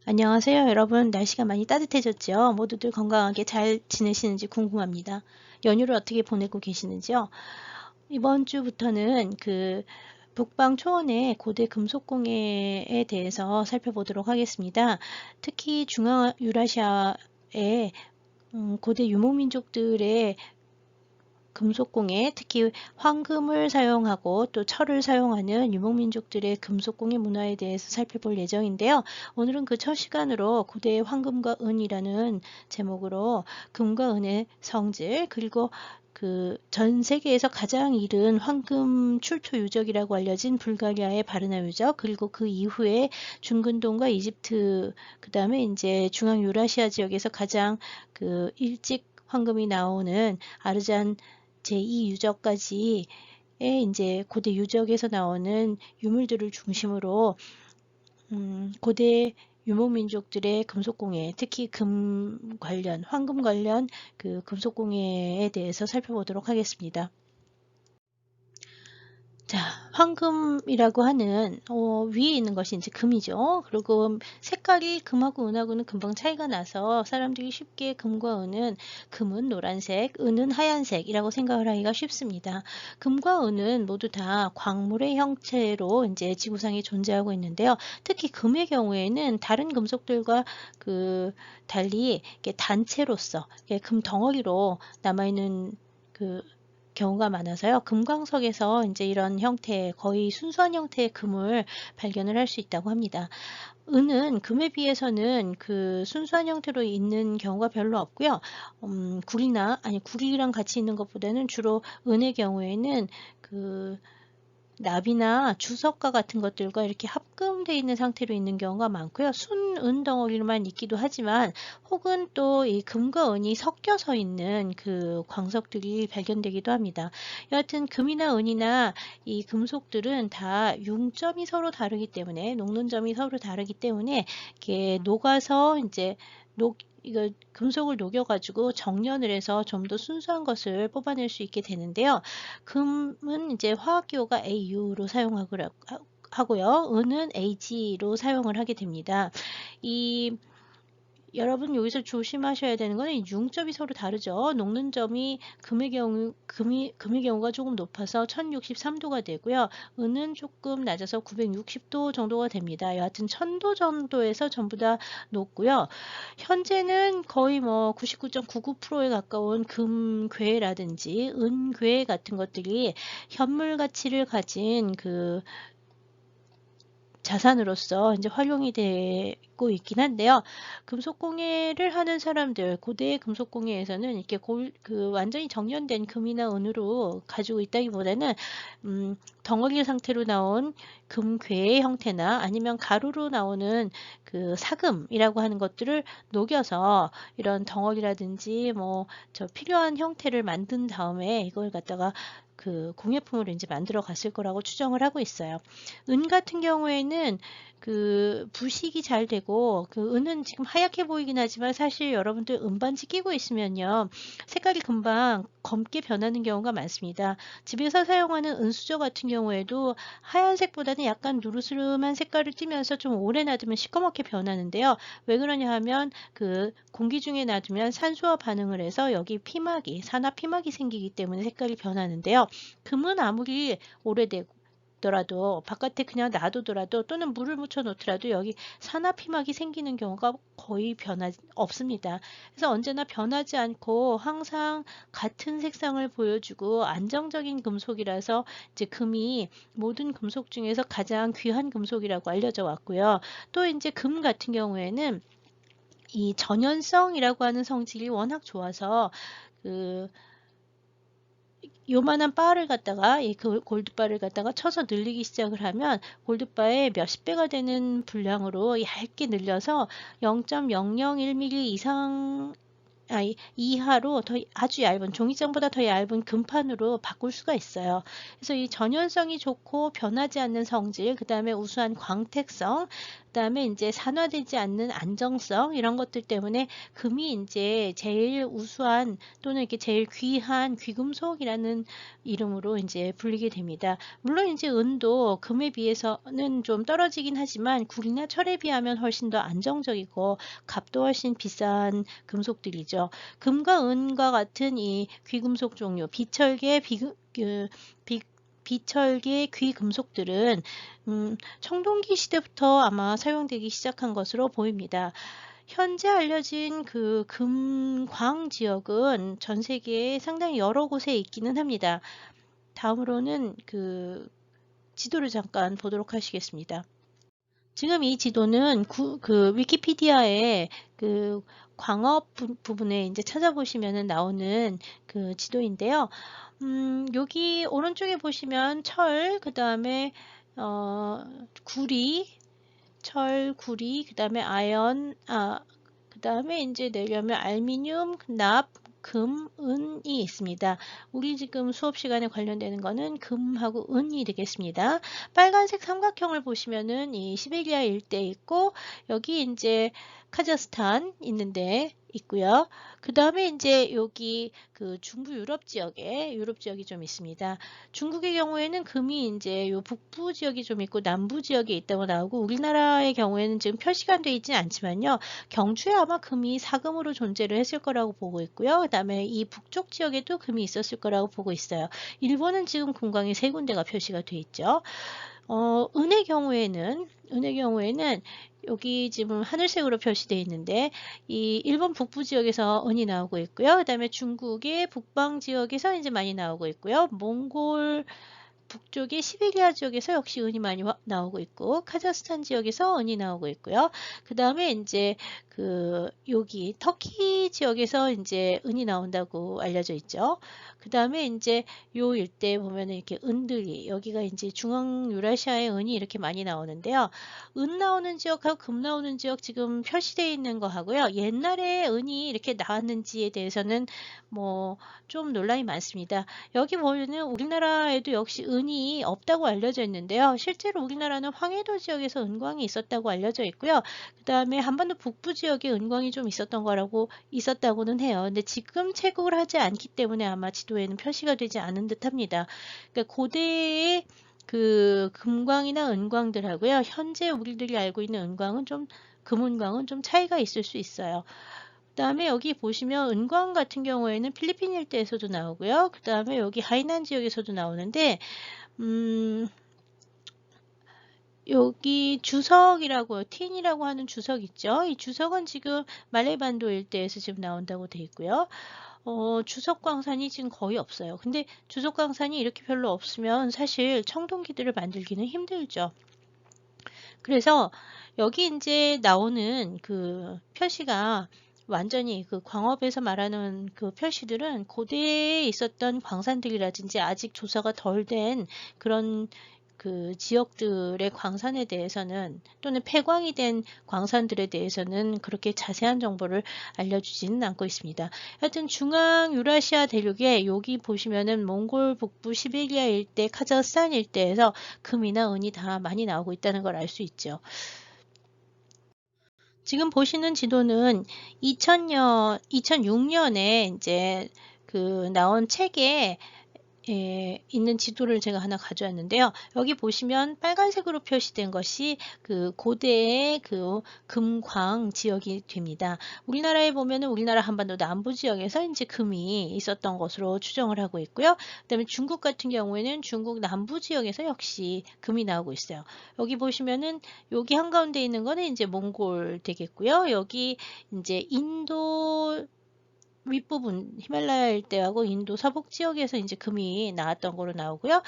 안녕하세요, 여러분. 날씨가 많이 따뜻해졌죠? 모두들 건강하게 잘 지내시는지 궁금합니다. 연휴를 어떻게 보내고 계시는지요? 이번 주부터는 북방 초원의 고대 금속공예에 대해서 살펴보도록 하겠습니다. 특히 중앙 유라시아의 고대 유목민족들의 금속공예, 특히 황금을 사용하고 또 철을 사용하는 유목민족들의 금속공예 문화에 대해서 살펴볼 예정인데요. 오늘은 그 첫 시간으로 고대의 황금과 은이라는 제목으로 금과 은의 성질, 그리고 전 세계에서 가장 이른 황금 출토 유적이라고 알려진 불가리아의 바르나 유적, 그리고 그 이후에 중근동과 이집트, 그 다음에 이제 중앙 유라시아 지역에서 가장 일찍 황금이 나오는 아르잔 제2유적까지의 이제 고대 유적에서 나오는 유물들을 중심으로 고대 유목민족들의 금속공예, 특히 황금 관련 금속공예에 대해서 살펴보도록 하겠습니다. 자, 황금이라고 하는 위에 있는 것이 이제 금이죠. 그리고 색깔이 금하고 은하고는 금방 차이가 나서 사람들이 쉽게 금과 금은 노란색, 은은 하얀색이라고 생각을 하기가 쉽습니다. 금과 은은 모두 다 광물의 형태로 이제 지구상에 존재하고 있는데요. 특히 금의 경우에는 다른 금속들과 달리 이렇게 단체로서 금 덩어리로 남아있는 경우가 많아서요. 금광석에서 이제 이런 형태, 거의 순수한 형태의 금을 발견을 할 수 있다고 합니다. 은은 금에 비해서는 순수한 형태로 있는 경우가 별로 없고요. 구리랑 같이 있는 것보다는 주로 은의 경우에는 납이나 주석과 같은 것들과 이렇게 합금되어 있는 상태로 있는 경우가 많고요. 순은 덩어리로만 있기도 하지만 혹은 또 이 금과 은이 섞여서 있는 광석들이 발견되기도 합니다. 여하튼 금이나 은이나 이 금속들은 다 융점이 서로 다르기 때문에, 녹는 점이 서로 다르기 때문에 이렇게 녹아서 이제 이거 금속을 녹여가지고 정련을 해서 좀 더 순수한 것을 뽑아낼 수 있게 되는데요. 금은 이제 화학기호가 AU로 하고요. 은은 AG로 사용을 하게 됩니다. 여러분 여기서 조심하셔야 되는 거는 융점이 서로 다르죠. 녹는 점이 금의 경우가 조금 높아서 1063도가 되고요. 은은 조금 낮아서 960도 정도가 됩니다. 여하튼 1000도 정도에서 전부 다 높고요. 현재는 거의 뭐 99.99%에 가까운 금괴라든지 은괴 같은 것들이 현물 가치를 가진 자산으로서 이제 활용이 되고 있긴 한데요. 금속공예를 하는 사람들, 고대의 금속공예에서는 이렇게 완전히 정련된 금이나 은으로 가지고 있다기보다는 덩어리 상태로 나온 금괴의 형태나 아니면 가루로 나오는 사금이라고 하는 것들을 녹여서 이런 덩어리라든지 필요한 형태를 만든 다음에 이걸 갖다가 공예품으로 이제 만들어 갔을 거라고 추정을 하고 있어요. 은 같은 경우에는 부식이 잘 되고 은은 지금 하얗게 보이긴 하지만 사실 여러분들 은반지 끼고 있으면요 색깔이 금방 검게 변하는 경우가 많습니다. 집에서 사용하는 은수저 같은 경우에도 하얀색보다는 약간 누르스름한 색깔을 띠면서 좀 오래 놔두면 시꺼멓게 변하는데요. 왜 그러냐 하면 공기 중에 놔두면 산소와 반응을 해서 여기 산화 피막이 생기기 때문에 색깔이 변하는데요. 금은 아무리 오래되더라도 바깥에 그냥 놔두더라도 또는 물을 묻혀 놓더라도 여기 산화 피막이 생기는 경우가 거의 없습니다. 그래서 언제나 변하지 않고 항상 같은 색상을 보여주고 안정적인 금속이라서 이제 금이 모든 금속 중에서 가장 귀한 금속이라고 알려져 왔고요. 또 이제 금 같은 경우에는 이 전연성이라고 하는 성질이 워낙 좋아서 요만한 바를 갖다가 골드바를 갖다가 쳐서 늘리기 시작을 하면 골드바의 몇십 배가 되는 분량으로 얇게 늘려서 0.001mm 이하로 아주 얇은 종이장보다 더 얇은 금판으로 바꿀 수가 있어요. 그래서 이 전연성이 좋고 변하지 않는 성질, 그 다음에 우수한 광택성, 그 그다음에 이제 산화되지 않는 안정성 이런 것들 때문에 금이 이제 제일 우수한 또는 이렇게 제일 귀한 귀금속이라는 이름으로 이제 불리게 됩니다. 물론 이제 은도 금에 비해서는 좀 떨어지긴 하지만 구리나 철에 비하면 훨씬 더 안정적이고 값도 훨씬 비싼 금속들이죠. 금과 은과 같은 이 귀금속 종류, 비철계, 비철계 귀금속들은 청동기 시대부터 아마 사용되기 시작한 것으로 보입니다. 현재 알려진 그 금광 지역은 전 세계에 상당히 여러 곳에 있기는 합니다. 다음으로는 그 지도를 잠깐 보도록 하시겠습니다. 지금 이 지도는 그 위키피디아에 그 광업 부분에 이제 찾아보시면 나오는 그 지도인데요. 여기 오른쪽에 보시면 철, 그 다음에 구리, 철, 구리, 그 다음에 아연, 그 다음에 이제 내려면 알미늄, 납, 금, 은이 있습니다. 우리 지금 수업 시간에 관련되는 거는 금하고 은이 되겠습니다. 빨간색 삼각형을 보시면은 이 시베리아 일대 있고, 여기 이제 카자흐스탄 있는데 있고요. 그 다음에 이제 여기 그 중부 유럽 지역이 좀 있습니다. 중국의 경우에는 금이 이제 요 북부 지역이 좀 있고 남부 지역에 있다고 나오고, 우리나라의 경우에는 지금 표시가 되어 있지는 않지만요. 경주에 아마 금이 사금으로 존재를 했을 거라고 보고 있고요. 그 다음에 이 북쪽 지역에도 금이 있었을 거라고 보고 있어요. 일본은 지금 금광이 3군데가 표시가 되어 있죠. 은의 경우에는 여기 지금 하늘색으로 표시되어 있는데 이 일본 북부 지역에서 은이 나오고 있고요. 그 다음에 중국의 북방 지역에서 이제 많이 나오고 있고요. 몽골 북쪽의 시베리아 지역에서 역시 은이 많이 나오고 있고, 카자흐스탄 지역에서 은이 나오고 있고요. 그 다음에 이제 여기 터키 지역에서 이제 은이 나온다고 알려져 있죠. 그 다음에 이제 요 일대 보면은 이렇게 은들이, 여기가 이제 중앙 유라시아의 은이 이렇게 많이 나오는데요. 은 나오는 지역하고 금 나오는 지역 지금 표시되어 있는 거 하고요. 옛날에 은이 이렇게 나왔는지에 대해서는 뭐 좀 논란이 많습니다. 여기 보면은 우리나라에도 역시 은이 없다고 알려져 있는데요. 실제로 우리나라는 황해도 지역에서 은광이 있었다고 알려져 있고요. 그 다음에 한반도 북부 지역에 은광이 좀 있었다고는 해요. 근데 지금 채굴을 하지 않기 때문에 아마 지도에는 표시가 되지 않은 듯 합니다. 그러니까 고대의 그 금광이나 은광들하고요. 현재 우리들이 알고 있는 금은광은 좀 차이가 있을 수 있어요. 그 다음에 여기 보시면 은광 같은 경우에는 필리핀 일대에서도 나오고요. 그 다음에 여기 하이난 지역에서도 나오는데 여기 주석이라고, 틴이라고 하는 주석 있죠. 이 주석은 지금 말레이반도 일대에서 지금 나온다고 되어 있고요. 주석 광산이 지금 거의 없어요. 근데 주석 광산이 이렇게 별로 없으면 사실 청동기들을 만들기는 힘들죠. 그래서 여기 이제 나오는 그 표시가 완전히 그 광업에서 말하는 그 표시들은 고대에 있었던 광산들이라든지 아직 조사가 덜 된 그런 그 지역들의 광산에 대해서는, 또는 폐광이 된 광산들에 대해서는 그렇게 자세한 정보를 알려주지는 않고 있습니다. 하여튼 중앙 유라시아 대륙에 여기 보시면은 몽골 북부 시베리아 일대, 카자흐스탄 일대에서 금이나 은이 다 많이 나오고 있다는 걸 알 수 있죠. 지금 보시는 지도는 2006년에 이제 그 나온 책에 있는 지도를 제가 하나 가져왔는데요. 여기 보시면 빨간색으로 표시된 것이 그 고대의 그 금광 지역이 됩니다. 우리나라에 보면은 우리나라 한반도 남부 지역에서 이제 금이 있었던 것으로 추정을 하고 있고요. 그다음에 중국 같은 경우에는 중국 남부 지역에서 역시 금이 나오고 있어요. 여기 보시면은 여기 한가운데 있는 거는 이제 몽골 되겠고요. 여기 이제 인도 윗부분 히말라야 일대하고 인도 서북 지역에서 이제 금이 나왔던 거로 나오고요.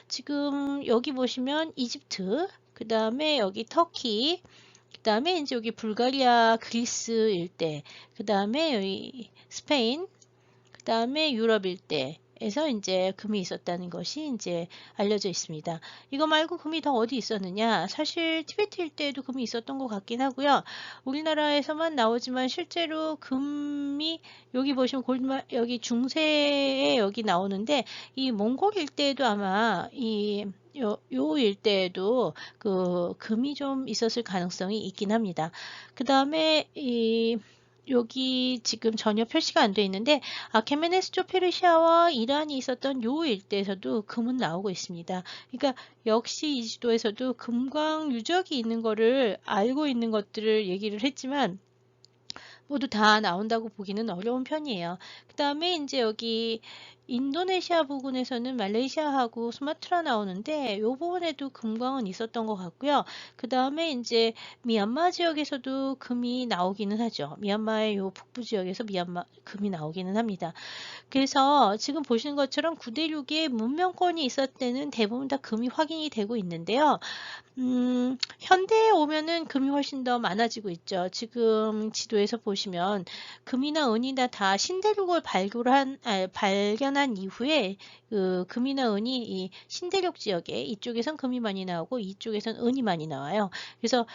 지금 여기 보시면 이집트, 그 다음에 여기 터키, 그 다음에 이제 여기 불가리아, 그리스 일대, 그 다음에 여기 스페인, 그 다음에 유럽 일대에서 이제 금이 있었다는 것이 이제 알려져 있습니다. 이거 말고 금이 더 어디 있었느냐? 사실 티베트 일대에도 금이 있었던 것 같긴 하고요. 우리나라에서만 나오지만 실제로 금이 여기 보시면 여기 중세에 여기 나오는데 이 몽골 일대에도 아마 이 요 일대에도 그 금이 좀 있었을 가능성이 있긴 합니다. 그 다음에 여기 지금 전혀 표시가 안 돼 있는데 아케메네스조 페르시아와 이란이 있었던 요 일대에서도 금은 나오고 있습니다. 그러니까 역시 이 지도에서도 금광 유적이 있는 거를 알고 있는 것들을 얘기를 했지만 모두 다 나온다고 보기는 어려운 편이에요. 그 다음에 이제 여기 인도네시아 부근에서는 말레이시아하고 수마트라 나오는데 요 부분에도 금광은 있었던 것 같고요. 그 다음에 이제 미얀마 지역에서도 금이 나오기는 하죠. 미얀마의 요 북부 지역에서 미얀마 금이 나오기는 합니다. 그래서 지금 보시는 것처럼 9대6의 문명권이 있었을 때는 대부분 다 금이 확인이 되고 있는데요. 현대에 오면은 금이 훨씬 더 많아지고 있죠. 지금 지도에서 보시면 금이나 은이나 다 신대륙을 발견한 이후에 그 금이나 은이 이 신대륙 지역에 이쪽에선 금이 많이 나오고 이쪽에선 은이 많이 나와요. 그래서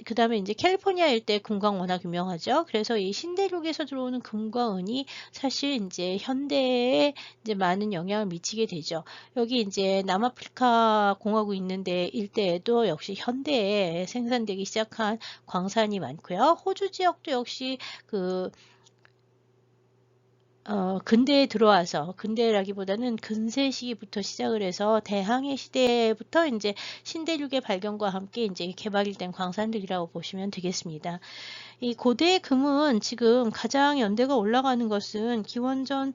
그다음에 이제 캘리포니아 일대 금광 워낙 유명하죠. 그래서 이 신대륙에서 들어오는 금과 은이 사실 이제 현대에 이제 많은 영향을 미치게 되죠. 여기 이제 남아프리카 공화국 있는데 일대에도 역시 현대에 생산되기 시작한 광산이 많고요. 호주 지역도 역시 그 근대에 들어와서 근대라기보다는 근세 시기부터 시작을 해서 대항해 시대부터 이제 신대륙의 발견과 함께 이제 개발이 된 광산들이라고 보시면 되겠습니다. 이 고대 금은 지금 가장 연대가 올라가는 것은 기원전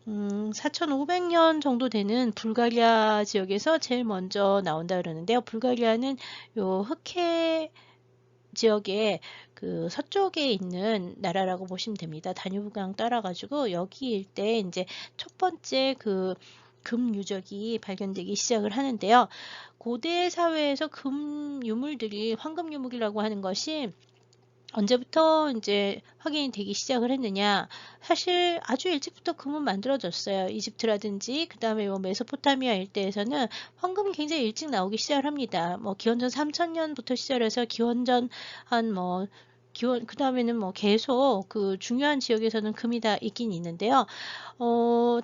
4,500년 정도 되는 불가리아 지역에서 제일 먼저 나온다 그러는데요. 불가리아는 요 흑해 지역에 그 서쪽에 있는 나라라고 보시면 됩니다. 다뉴브강 따라가지고 여기 일대 이제 첫 번째 그 금 유적이 발견되기 시작을 하는데요. 고대 사회에서 금 유물들이 황금 유물이라고 하는 것이 언제부터 이제 확인이 되기 시작을 했느냐? 사실 아주 일찍부터 금은 만들어졌어요. 이집트라든지 그다음에 뭐 메소포타미아 일대에서는 황금이 굉장히 일찍 나오기 시작을 합니다. 뭐 기원전 3000년부터 시작해서 기원전 한 뭐 그 다음에는 뭐 계속 그 중요한 지역에서는 금이 다 있긴 있는데요.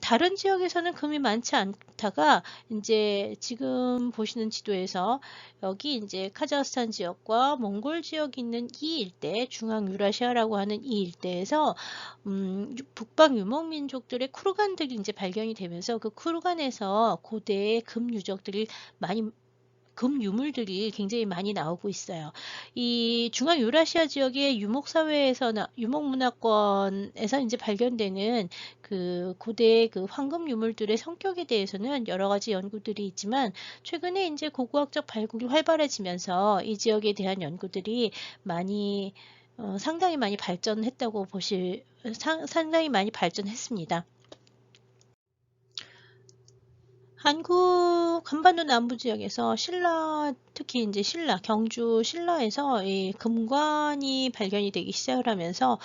다른 지역에서는 금이 많지 않다가 이제 지금 보시는 지도에서 여기 이제 카자흐스탄 지역과 몽골 지역이 있는 이 일대, 중앙 유라시아라고 하는 이 일대에서 북방 유목 민족들의 쿠르간들이 이제 발견이 되면서 그 쿠르간에서 고대의 금 유적들이 많이 금 유물들이 굉장히 많이 나오고 있어요. 이 중앙 유라시아 지역의 유목 문화권에서 이제 발견되는 그 고대 그 황금 유물들의 성격에 대해서는 여러 가지 연구들이 있지만 최근에 이제 고고학적 발굴이 활발해지면서 이 지역에 대한 연구들이 많이 상당히 많이 발전했다고 상당히 많이 발전했습니다. 한국 한반도 남부 지역에서 특히 이제 경주 신라에서 이 금관이 발견이 되기 시작을 하면서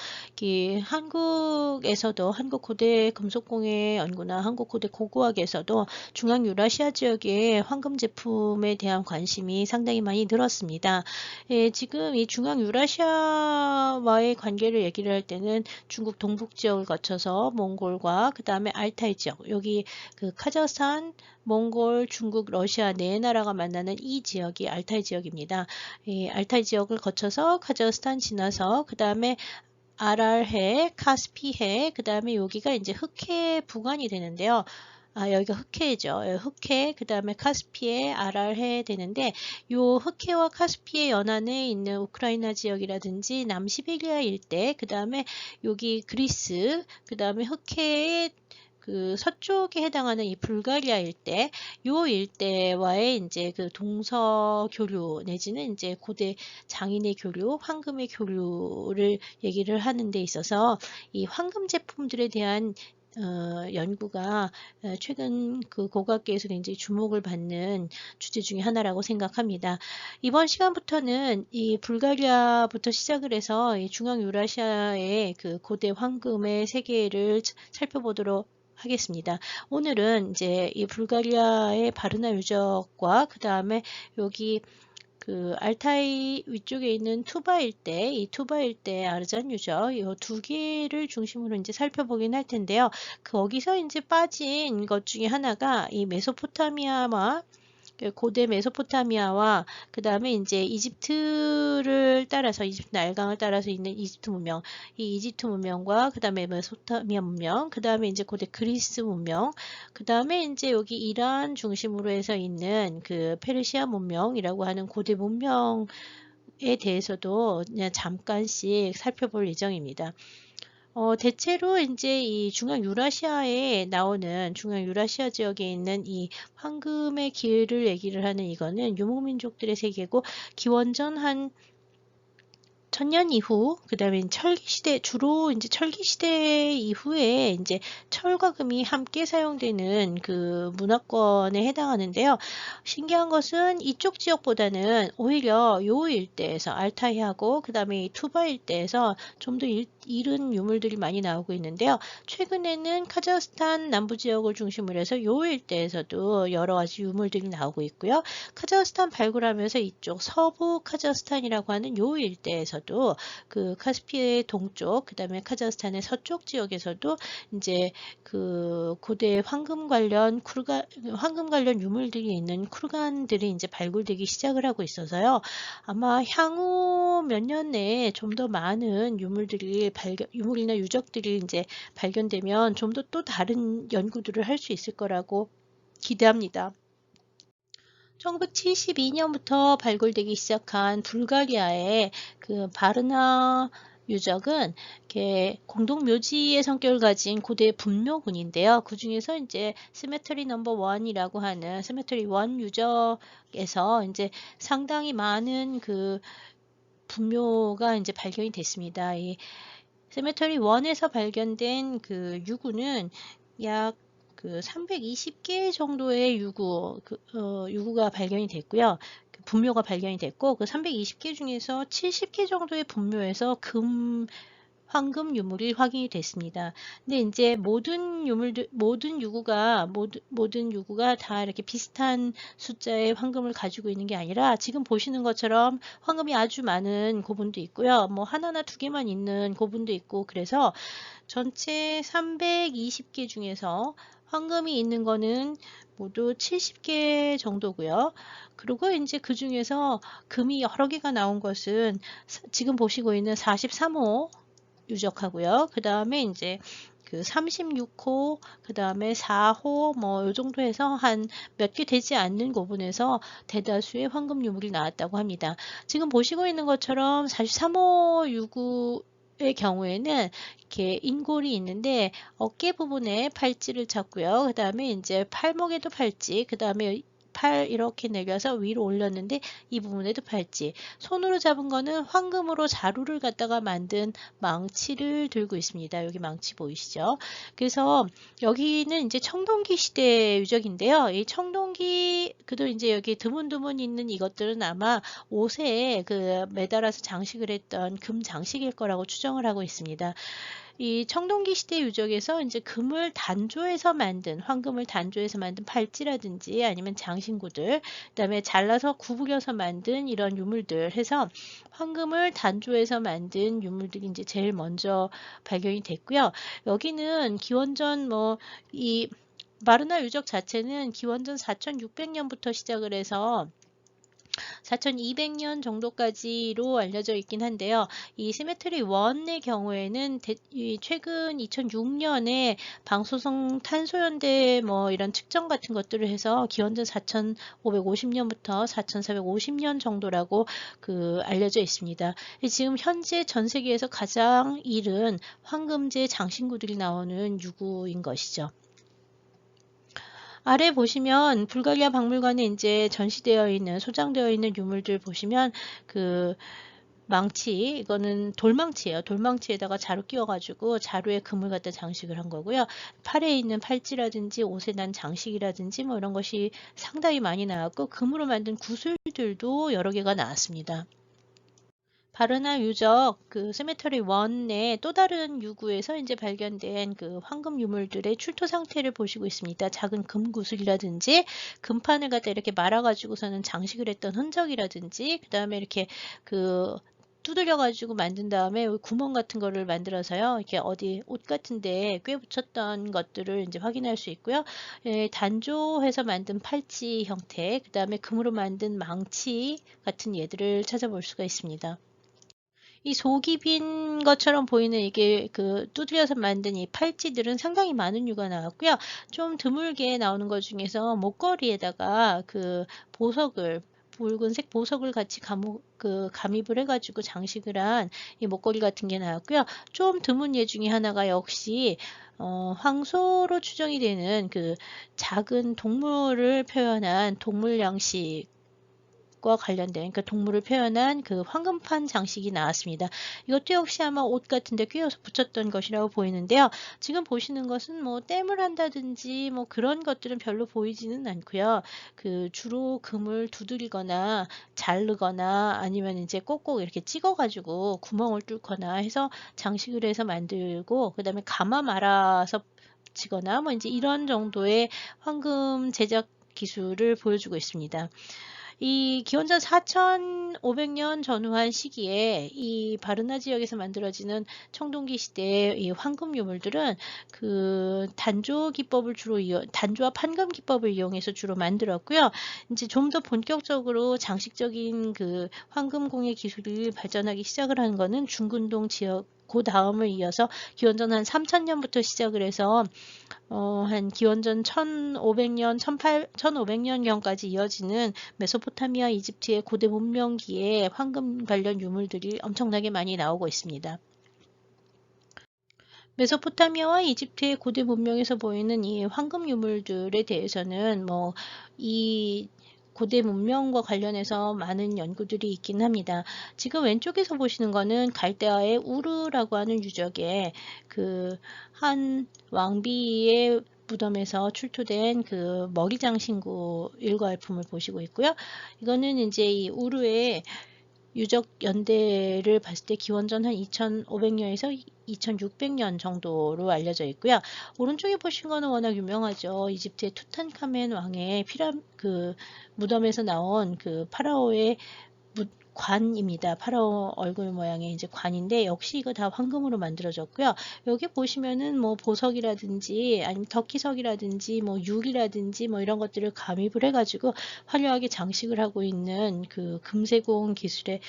한국에서도 한국 고대 금속공예 연구나 한국 고대 고고학에서도 중앙 유라시아 지역의 황금 제품에 대한 관심이 상당히 많이 늘었습니다. 예, 지금 이 중앙 유라시아와의 관계를 얘기를 할 때는 중국 동북 지역을 거쳐서 몽골과 그 다음에 알타이 지역, 여기 그 카자흐스탄, 몽골, 중국, 러시아 네 나라가 만나는 이 지역이 알타이 지역입니다. 이 알타이 지역을 거쳐서 카자흐스탄 지나서 그 다음에 아랄해, 카스피해, 그 다음에 여기가 이제 흑해 부관이 되는데요. 여기가 흑해죠. 흑해, 그 다음에 카스피해, 아랄해 되는데, 요 흑해와 카스피해 연안에 있는 우크라이나 지역이라든지 남시베리아 일대, 그 다음에 여기 그리스, 그 다음에 흑해의 그 서쪽에 해당하는 이 불가리아 일대, 요 일대와의 이제 그 동서 교류 내지는 이제 고대 장인의 교류, 황금의 교류를 얘기를 하는 데 있어서 이 황금 제품들에 대한 연구가 최근 그 고고학계에서 굉장히 주목을 받는 주제 중에 하나라고 생각합니다. 이번 시간부터는 이 불가리아부터 시작을 해서 이 중앙 유라시아의 그 고대 황금의 세계를 살펴보도록 하겠습니다. 오늘은 이제 이 불가리아의 바르나 유적과 그 다음에 여기 그 알타이 위쪽에 있는 투바 일대, 이 투바 일대 아르잔 유적 이 두 개를 중심으로 이제 살펴보긴 할 텐데요. 거기서 이제 빠진 것 중에 하나가 이 메소포타미아와 고대 메소포타미아와 그 다음에 이제 이집트를 따라서 이집트 나일강을 따라서 있는 이집트 문명, 이 이집트 문명과 그 다음에 메소포타미아 문명, 그 다음에 이제 고대 그리스 문명, 그 다음에 이제 여기 이란 중심으로 해서 있는 그 페르시아 문명이라고 하는 고대 문명에 대해서도 그냥 잠깐씩 살펴볼 예정입니다. 대체로 이제 이 중앙 유라시아에 나오는 중앙 유라시아 지역에 있는 이 황금의 길을 얘기를 하는 이거는 유목민족들의 세계고 기원전 한 1000년 이후, 그 다음에 철기 시대, 주로 이제 철기 시대 이후에 이제 철과 금이 함께 사용되는 그 문화권에 해당하는데요. 신기한 것은 이쪽 지역보다는 오히려 요 일대에서 알타이하고 그 다음에 투바 일대에서 좀 더 이른 유물들이 많이 나오고 있는데요. 최근에는 카자흐스탄 남부 지역을 중심으로 해서 요 일대에서도 여러 가지 유물들이 나오고 있고요. 카자흐스탄 발굴하면서 이쪽 서부 카자흐스탄이라고 하는 요 일대에서도 그 카스피의 동쪽, 그 다음에 카자흐스탄의 서쪽 지역에서도 이제 그 고대 황금 관련 황금 관련 유물들이 있는 쿠르간들이 이제 발굴되기 시작을 하고 있어서요. 아마 향후 몇 년 내에 좀 더 많은 유물이나 유적들이 이제 발견되면 좀 더 또 다른 연구들을 할 수 있을 거라고 기대합니다. 1972년부터 발굴되기 시작한 불가리아의 그 바르나 유적은 이렇게 공동묘지의 성격을 가진 고대 분묘군인데요. 그 중에서 이제 시메트리 넘버 원이라고 하는 시메트리 원 유적에서 이제 상당히 많은 그 분묘가 이제 발견이 됐습니다. 이 세메터리 1에서 발견된 그 유구는 약 그 320개 정도의 유구가 발견이 됐고요. 그 분묘가 발견이 됐고, 그 320개 중에서 70개 정도의 분묘에서 황금 유물이 확인이 됐습니다. 근데 이제 모든 유구가 다 이렇게 비슷한 숫자의 황금을 가지고 있는 게 아니라 지금 보시는 것처럼 황금이 아주 많은 고분도 있고요. 뭐 하나나 두 개만 있는 고분도 있고, 그래서 전체 320개 중에서 황금이 있는 거는 모두 70개 정도고요. 그리고 이제 그 중에서 금이 여러 개가 나온 것은 지금 보시고 있는 43호 유적하고요. 그 다음에 이제 그 36호, 그 다음에 4호, 뭐, 요 정도 해서 한 몇 개 되지 않는 고분에서 대다수의 황금 유물이 나왔다고 합니다. 지금 보시고 있는 것처럼 43호 유구의 경우에는 이렇게 인골이 있는데 어깨 부분에 팔찌를 찾고요. 그 다음에 이제 팔목에도 팔찌, 그 다음에 팔 이렇게 내려서 위로 올렸는데 이 부분에도 팔찌, 손으로 잡은 거는 황금으로 자루를 갖다가 만든 망치를 들고 있습니다. 여기 망치 보이시죠? 그래서 여기는 이제 청동기 시대 유적인데요. 이 청동기 그도 이제 여기 드문드문 있는 이것들은 아마 옷에 그 매달아서 장식을 했던 금 장식일 거라고 추정을 하고 있습니다. 이 청동기 시대 유적에서 이제 황금을 단조해서 만든 팔찌라든지 아니면 장신구들, 그다음에 잘라서 구부려서 만든 이런 유물들 해서 황금을 단조해서 만든 유물들이 이제 제일 먼저 발견이 됐고요. 여기는 기원전 이 마르나 유적 자체는 기원전 4600년부터 시작을 해서 4200년 정도까지로 알려져 있긴 한데요. 이 시메트리 1의 경우에는 최근 2006년에 방소성 탄소연대 뭐 이런 측정 같은 것들을 해서 기원전 4550년부터 4450년 정도라고 그 알려져 있습니다. 지금 현재 전 세계에서 가장 이른 황금제 장신구들이 나오는 유구인 것이죠. 아래 보시면 불가리아 박물관에 이제 전시되어 있는 소장되어 있는 유물들 보시면 그 망치, 이거는 돌망치예요. 돌망치에다가 자루 끼워가지고 자루에 금을 갖다 장식을 한 거고요. 팔에 있는 팔찌라든지 옷에 난 장식이라든지 뭐 이런 것이 상당히 많이 나왔고 금으로 만든 구슬들도 여러 개가 나왔습니다. 바르나 유적 그 세메터리 1의 또 다른 유구에서 이제 발견된 그 황금 유물들의 출토 상태를 보시고 있습니다. 작은 금구슬이라든지 금판을 갖다 이렇게 말아가지고서는 장식을 했던 흔적이라든지 그 다음에 이렇게 그 두들겨 가지고 만든 다음에 구멍 같은 거를 만들어서요. 이렇게 어디 옷 같은 데에 꿰 붙였던 것들을 인제 확인할 수 있고요. 예, 단조해서 만든 팔찌 형태, 그다음에 금으로 만든 망치 같은 예들을 찾아볼 수가 있습니다. 이 속이 빈 것처럼 보이는 이게 두드려서 만든 이 팔찌들은 상당히 많은 류가 나왔고요. 좀 드물게 나오는 것 중에서 목걸이에다가 보석을, 붉은색 보석을 같이 감입을 해 가지고 장식을 한 이 목걸이 같은 게 나왔고요. 좀 드문 예 중에 하나가 역시 황소로 추정이 되는 작은 동물을 표현한 동물 양식 과 관련된, 동물을 표현한 황금판 장식이 나왔습니다. 이것도 역시 아마 옷 같은 데 끼워서 붙였던 것이라고 보이는데요. 지금 보시는 것은 뭐 땜을 한다든지 뭐 그런 것들은 별로 보이지는 않고요. 주로 금을 두드리거나 자르거나 아니면 이제 꼭꼭 이렇게 찍어 가지고 구멍을 뚫거나 해서 장식을 해서 만들고, 그다음에 가마 말아서 붙이거나 뭐 이제 이런 정도의 황금 제작 기술을 보여주고 있습니다. 이 기원전 4,500년 전후한 시기에 이 바르나 지역에서 만들어지는 청동기 시대의 이 황금 유물들은 단조와 판금 기법을 이용해서 주로 만들었고요. 이제 좀 더 본격적으로 장식적인 황금 공예 기술이 발전하기 시작을 한 거는 중근동 지역, 그 다음을 이어서 기원전 한 3,000년부터 시작을 해서 한 기원전 1,500년, 1,500년경까지 이어지는 메소포타미아, 이집트의 고대 문명기에 황금 관련 유물들이 엄청나게 많이 나오고 있습니다. 메소포타미아와 이집트의 고대 문명에서 보이는 이 황금 유물들에 대해서는 이 고대 문명과 관련해서 많은 연구들이 있긴 합니다. 지금 왼쪽에서 보시는 거는 갈대아의 우르라고 하는 유적의 한 왕비의 무덤에서 출토된 머리장신구 일괄품을 보시고 있고요. 이거는 이제 이 우르의 유적 연대를 봤을 때 기원전 한 2,500년에서 2,600년 정도로 알려져 있고요. 오른쪽에 보신 거는 워낙 유명하죠. 이집트의 투탄카멘 왕의 무덤에서 나온 파라오의 관입니다. 파라오 얼굴 모양의 이제 관인데, 역시 이거 다 황금으로 만들어졌고요. 여기 보시면은 뭐 보석이라든지 아니면 터키석이라든지 뭐 유리라든지 뭐 이런 것들을 감입을 해가지고 화려하게 장식을 하고 있는 금세공 기술의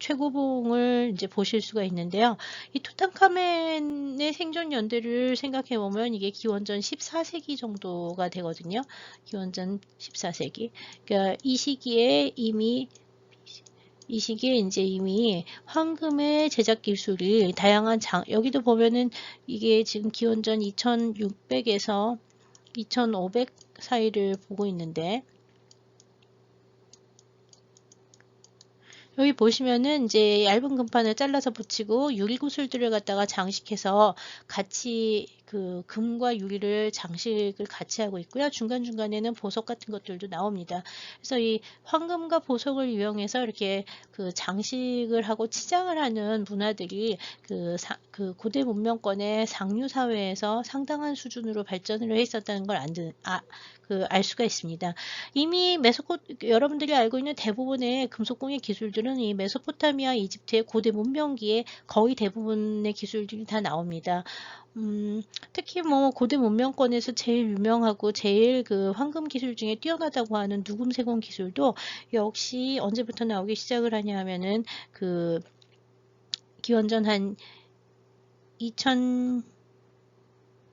최고봉을 이제 보실 수가 있는데요. 이 투탕카멘의 생존 연대를 생각해 보면 이게 기원전 14세기 정도가 되거든요. 기원전 14세기. 그러니까 이 시기에 이제 이미 황금의 제작 기술이 다양한 여기도 보면은 이게 지금 기원전 2600에서 2500 사이를 보고 있는데, 여기 보시면은 이제 얇은 금판을 잘라서 붙이고 유리구슬들을 갖다가 장식해서 같이 금과 유리를 장식을 같이 하고 있고요. 중간중간에는 보석 같은 것들도 나옵니다. 그래서 이 황금과 보석을 이용해서 이렇게 장식을 하고 치장을 하는 문화들이 고대 문명권의 상류 사회에서 상당한 수준으로 발전을 해 있었다는 걸 알 수가 있습니다. 이미 여러분들이 알고 있는 대부분의 금속공예 기술들은 이 메소포타미아, 이집트의 고대 문명기에 거의 대부분의 기술들이 다 나옵니다. 특히 뭐 고대 문명권에서 제일 유명하고 제일 황금 기술 중에 뛰어나다고 하는 누금 세공 기술도 역시 언제부터 나오기 시작을 하냐 하면은 기원전 한 2000년경,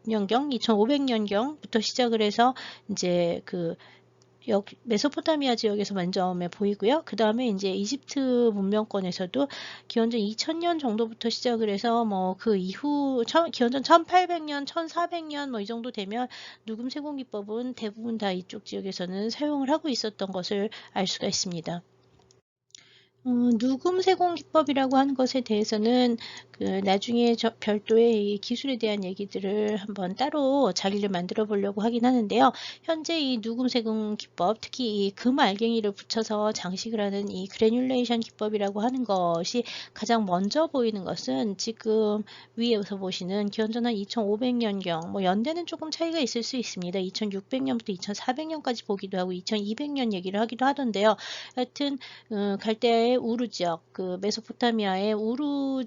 2500년경부터 시작을 해서 이제 메소포타미아 지역에서 먼저 보이고요. 그 다음에 이제 이집트 문명권에서도 기원전 2000년 정도부터 시작을 해서 그 이후 기원전 1800년, 1400년 뭐 이 정도 되면 누금 세공 기법은 대부분 다 이쪽 지역에서는 사용을 하고 있었던 것을 알 수가 있습니다. 누금 세공 기법이라고 하는 것에 대해서는 나중에 별도의 이 기술에 대한 얘기들을 한번 따로 자리를 만들어 보려고 하긴 하는데요. 현재 이 누금 세공 기법, 특히 이 금 알갱이를 붙여서 장식을 하는 이 그래듈레이션 기법이라고 하는 것이 가장 먼저 보이는 것은 지금 위에서 보시는 기원전 한 2500년경, 뭐 연대는 조금 차이가 있을 수 있습니다. 2600년부터 2400년까지 보기도 하고 2200년 얘기를 하기도 하던데요. 하여튼 갈대아의 이집트의 우루 지역, 그 메소포타미아의 우루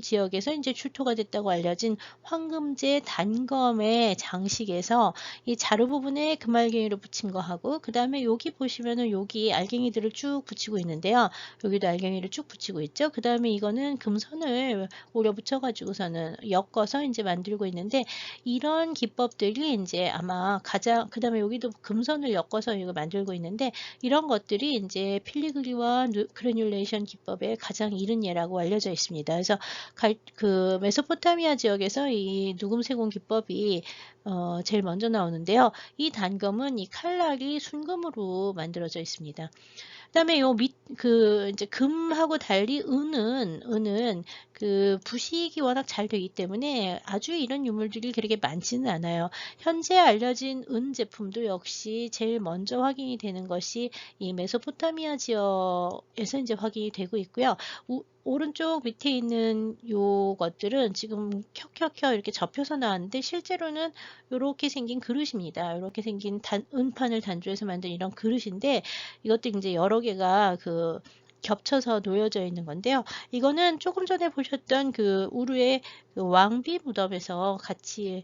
지역에서 이제 출토가 됐다고 알려진 황금제 단검의 장식에서 이 자루 부분에 금알갱이로 붙인 거 하고, 그 다음에 여기 보시면은 여기 알갱이들을 쭉 붙이고 있는데요. 여기도 알갱이를 쭉 붙이고 있죠. 그 다음에 이거는 금선을 오려 붙여가지고서는 엮어서 이제 만들고 있는데, 이런 기법들이 이제 아마 가장, 그 다음에 여기도 금선을 엮어서 이거 만들고 있는데, 이런 것들이 이제 필리그리와 그래뉼레이션 기법의 가장 이른 예라고 알려져 있습니다. 그래서 그 메소포타미아 지역에서 이 누금세공 기법이 제일 먼저 나오는데요. 이 단검은 이 칼날이 순금으로 만들어져 있습니다. 그다음에 요 이제 금하고 달리 은은 그 부식이 워낙 잘 되기 때문에 아주 이런 유물들이 그렇게 많지는 않아요. 현재 알려진 은 제품도 역시 제일 먼저 확인이 되는 것이 이 메소포타미아 지역에서 이제 확인이 되고 있고요. 오른쪽 밑에 있는 요것들은 지금 켜켜켜 이렇게 접혀서 나왔는데, 실제로는 이렇게 생긴 그릇입니다. 이렇게 생긴 은판을 단조해서 만든 이런 그릇인데, 이것도 이제 여러 개가 그 겹쳐서 놓여져 있는 건데요. 이거는 조금 전에 보셨던 그 우루의 그 왕비 무덤에서 같이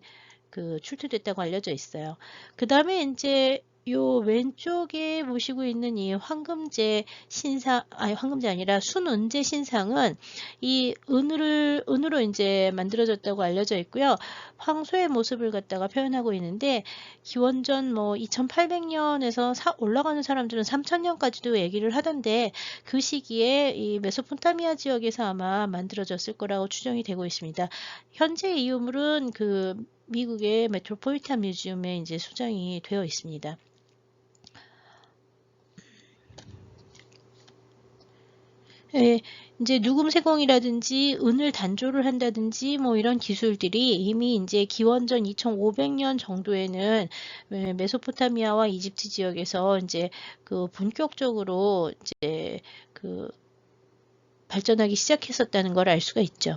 그 출토됐다고 알려져 있어요. 그 다음에 이제 요 왼쪽에 보시고 있는 이 황금제 신상, 아니 황금제 아니라 순은제 신상은 이 은으로 이제 만들어졌다고 알려져 있고요. 황소의 모습을 갖다가 표현하고 있는데, 기원전 뭐 2800년에서 올라가는 사람들은 3000년까지도 얘기를 하던데, 그 시기에 이 메소포타미아 지역에서 아마 만들어졌을 거라고 추정이 되고 있습니다. 현재 이 유물은 그 미국의 메트로폴리탄 뮤지엄에 이제 소장이 되어 있습니다. 예, 이제 누금세공이라든지 은을 단조를 한다든지 뭐 이런 기술들이 이미 이제 기원전 2500년 정도에는 메소포타미아와 이집트 지역에서 이제 그 본격적으로 이제 그 발전하기 시작했었다는 걸 알 수가 있죠.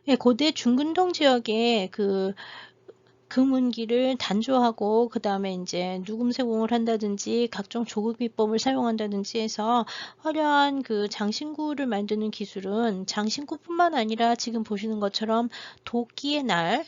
예, 고대 중근동 지역에 그 금운기를 단조하고, 그 다음에 이제 누금세공을 한다든지 각종 조급 비법을 사용한다든지 해서 화려한 그 장신구를 만드는 기술은 장신구뿐만 아니라 지금 보시는 것처럼 도끼의 날,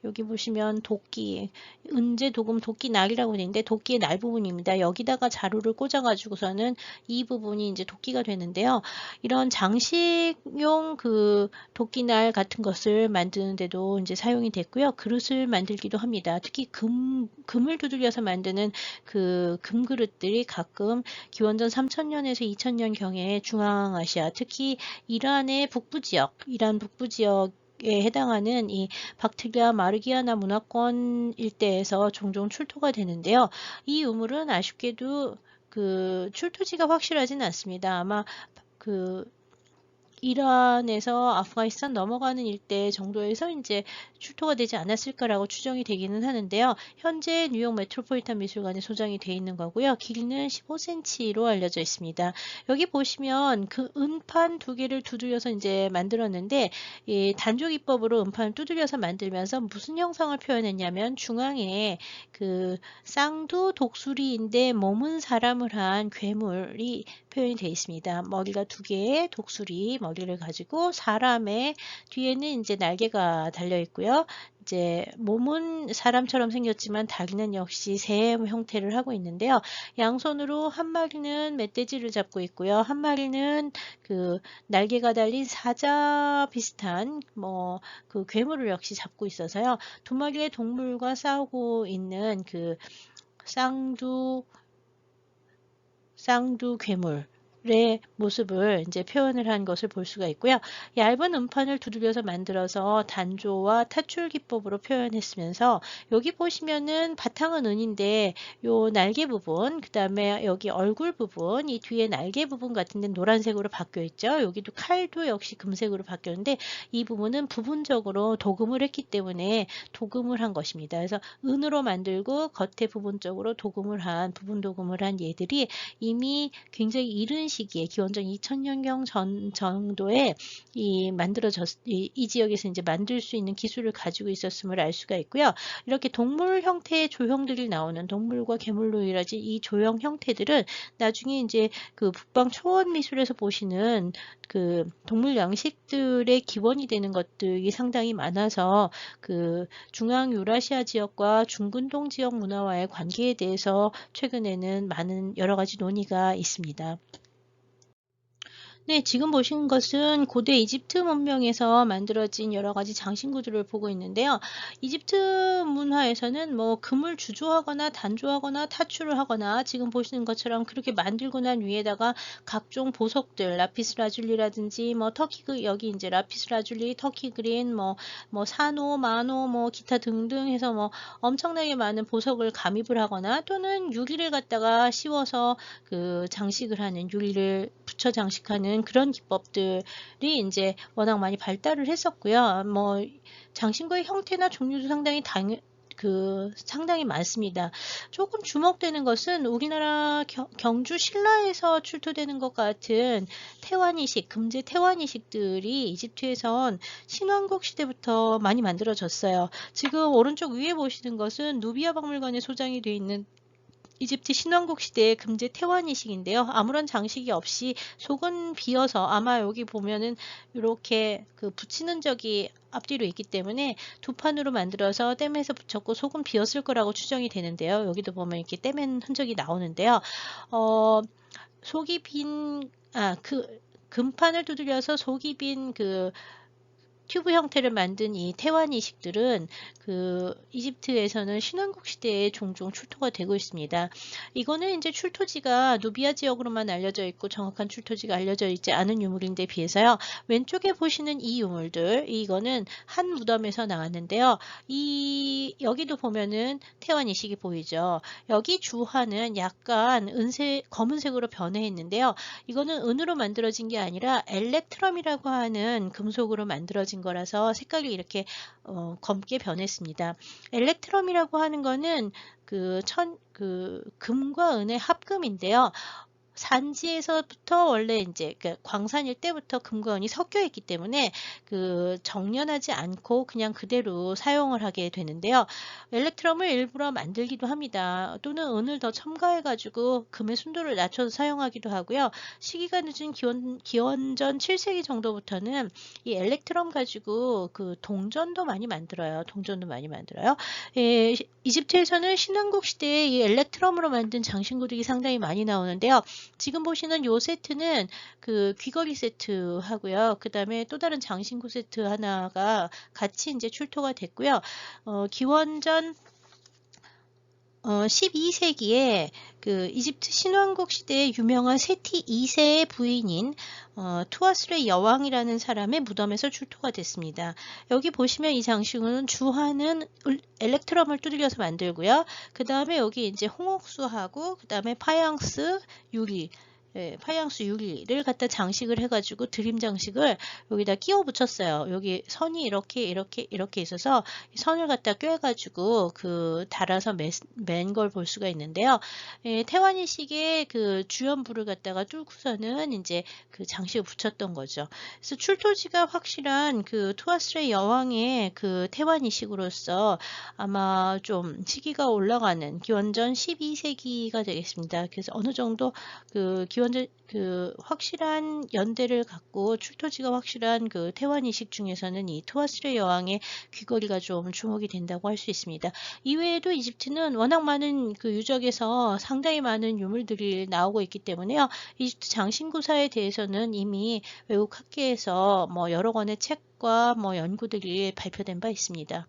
여기 보시면 도끼, 은제 도금 도끼 날이라고 되어 있는데, 도끼의 날 부분입니다. 여기다가 자루를 꽂아가지고서는 이 부분이 이제 도끼가 되는데요. 이런 장식용 그 도끼날 같은 것을 만드는데도 이제 사용이 됐고요. 그릇을 만들기도 합니다. 특히 금을 두들겨서 만드는 그 금그릇들이 가끔 기원전 3000년에서 2000년 경에 중앙아시아, 특히 이란의 북부 지역, 이란 북부 지역 에 해당하는 이 박트리아 마르기아나 문화권 일대에서 종종 출토가 되는데요. 이 유물은 아쉽게도 그 출토지가 확실하지는 않습니다. 아마 그 이란에서 아프가니스탄 넘어가는 일대 정도에서 이제 출토가 되지 않았을까라고 추정이 되기는 하는데요. 현재 뉴욕 메트로폴리탄 미술관에 소장이 되어 있는 거고요. 길이는 15cm로 알려져 있습니다. 여기 보시면 그 은판 두 개를 두들려서 이제 만들었는데, 이 단조 기법으로 은판을 두들려서 만들면서 무슨 형상을 표현했냐면, 중앙에 그 쌍두 독수리인데 몸은 사람을 한 괴물이 표현이 되어 있습니다. 머리가 두 개의 독수리 머리를 가지고, 사람의 뒤에는 이제 날개가 달려 있고요. 이제 몸은 사람처럼 생겼지만 다리는 역시 새 형태를 하고 있는데요. 양손으로 한 마리는 멧돼지를 잡고 있고요. 한 마리는 그 날개가 달린 사자 비슷한 뭐 그 괴물을 역시 잡고 있어서요. 두 마리의 동물과 싸우고 있는 그 쌍두 괴물의 모습을 이제 표현을 한 것을 볼 수가 있고요. 얇은 음판을 두들겨서 만들어서 단조와 타출 기법으로 표현했으면서, 여기 보시면은 바탕은 은인데 요 날개 부분, 그 다음에 여기 얼굴 부분, 이 뒤에 날개 부분 같은 데는 노란색으로 바뀌어 있죠. 여기도 칼도 역시 금색으로 바뀌었는데, 이 부분은 부분적으로 도금을 했기 때문에 도금을 한 것입니다. 그래서 은으로 만들고 겉에 부분적으로 부분 도금을 한 얘들이 이미 굉장히 이른 시기에 기원전 2000년경 전 정도에 이 지역에서 이제 만들 수 있는 기술을 가지고 있었음을 알 수가 있고요. 이렇게 동물 형태의 조형들이 나오는 동물과 괴물로 이루어진 이 조형 형태들은 나중에 이제 그 북방 초원 미술에서 보시는 그 동물 양식들의 기원이 되는 것들이 상당히 많아서 그 중앙 유라시아 지역과 중근동 지역 문화와의 관계에 대해서 최근에는 많은 여러 가지 논의가 있습니다. 네, 지금 보신 것은 고대 이집트 문명에서 만들어진 여러 가지 장신구들을 보고 있는데요. 이집트 문화에서는 뭐 금을 주조하거나 단조하거나 타출을 하거나 지금 보시는 것처럼 그렇게 만들고 난 위에다가 각종 보석들, 라피스 라줄리라든지 뭐 여기 이제 라피스 라줄리, 터키 그린, 뭐 산호, 만호, 뭐 기타 등등 해서 뭐 엄청나게 많은 보석을 감입을 하거나 또는 유리를 갖다가 씌워서 그 장식을 하는 유리를 붙여 장식하는 그런 기법들이 이제 워낙 많이 발달을 했었고요. 뭐 장신구의 형태나 종류도 상당히 많습니다. 조금 주목되는 것은 우리나라 경주 신라에서 출토되는 것 같은 태환이식, 금제 태환이식들이 이집트에선 신왕국 시대부터 많이 만들어졌어요. 지금 오른쪽 위에 보시는 것은 누비아 박물관에 소장이 되어 있는 이집트 신왕국 시대의 금제 태환이식인데요. 아무런 장식이 없이 속은 비어서 아마 여기 보면은 이렇게 그 붙이는 적이 앞뒤로 있기 때문에 두 판으로 만들어서 땜에서 붙였고 속은 비었을 거라고 추정이 되는데요. 여기도 보면 이렇게 땜엔 흔적이 나오는데요. 속이 빈, 금판을 두들려서 속이 빈 튜브 형태를 만든 이 태환이식들은 그 이집트에서는 신왕국 시대에 종종 출토가 되고 있습니다. 이거는 이제 출토지가 누비아 지역으로만 알려져 있고 정확한 출토지가 알려져 있지 않은 유물인데 비해서요. 왼쪽에 보시는 이 유물들, 이거는 한 무덤에서 나왔는데요. 여기도 보면은 태환이식이 보이죠. 여기 주화는 약간 검은색으로 변해 있는데요. 이거는 은으로 만들어진 게 아니라 엘렉트럼이라고 하는 금속으로 만들어진 거라서 색깔이 이렇게 검게 변했습니다. 엘렉트럼이라고 하는 거는 금과 은의 합금인데요. 산지에서부터 원래 이제 광산일 때부터 금과 은이 섞여 있기 때문에 정연하지 않고 그냥 그대로 사용을 하게 되는데요. 엘렉트럼을 일부러 만들기도 합니다. 또는 은을 더 첨가해 가지고 금의 순도를 낮춰서 사용하기도 하고요. 시기가 늦은 기원전 7세기 정도부터는 이 엘렉트럼 가지고 동전도 많이 만들어요. 예, 이집트에서는 신왕국 시대에 이 엘렉트럼으로 만든 장신구들이 상당히 많이 나오는데요. 지금 보시는 요 세트는 귀걸이 세트 하고요. 그 다음에 또 다른 장신구 세트 하나가 같이 이제 출토가 됐고요. 기원전 12세기에 이집트 신왕국 시대의 유명한 세티 2세의 부인인 투아스레 여왕이라는 사람의 무덤에서 출토가 됐습니다. 여기 보시면 이 장신구는 주화는 엘렉트럼을 두들겨서 만들고요. 그 다음에 여기 이제 홍옥수하고 그 다음에 파양스 유리 파양수 유리를 갖다 장식을 해가지고 드림 장식을 여기다 끼워 붙였어요. 여기 선이 이렇게 있어서 선을 갖다 꿰가지고 달아서 맨 걸 볼 수가 있는데요. 태완이식의 주연부를 갖다가 뚫고서는 이제 장식을 붙였던 거죠. 그래서 출토지가 확실한 투아스레 여왕의 태완이식으로서 아마 좀 시기가 올라가는 기원전 12세기가 되겠습니다. 그래서 어느 정도 확실한 연대를 갖고 출토지가 확실한 태환이식 중에서는 이 투아스레 여왕의 귀걸이가 좀 주목이 된다고 할 수 있습니다. 이외에도 이집트는 워낙 많은 유적에서 상당히 많은 유물들이 나오고 있기 때문에요. 이집트 장신구사에 대해서는 이미 외국 학계에서 여러 권의 책과 연구들이 발표된 바 있습니다.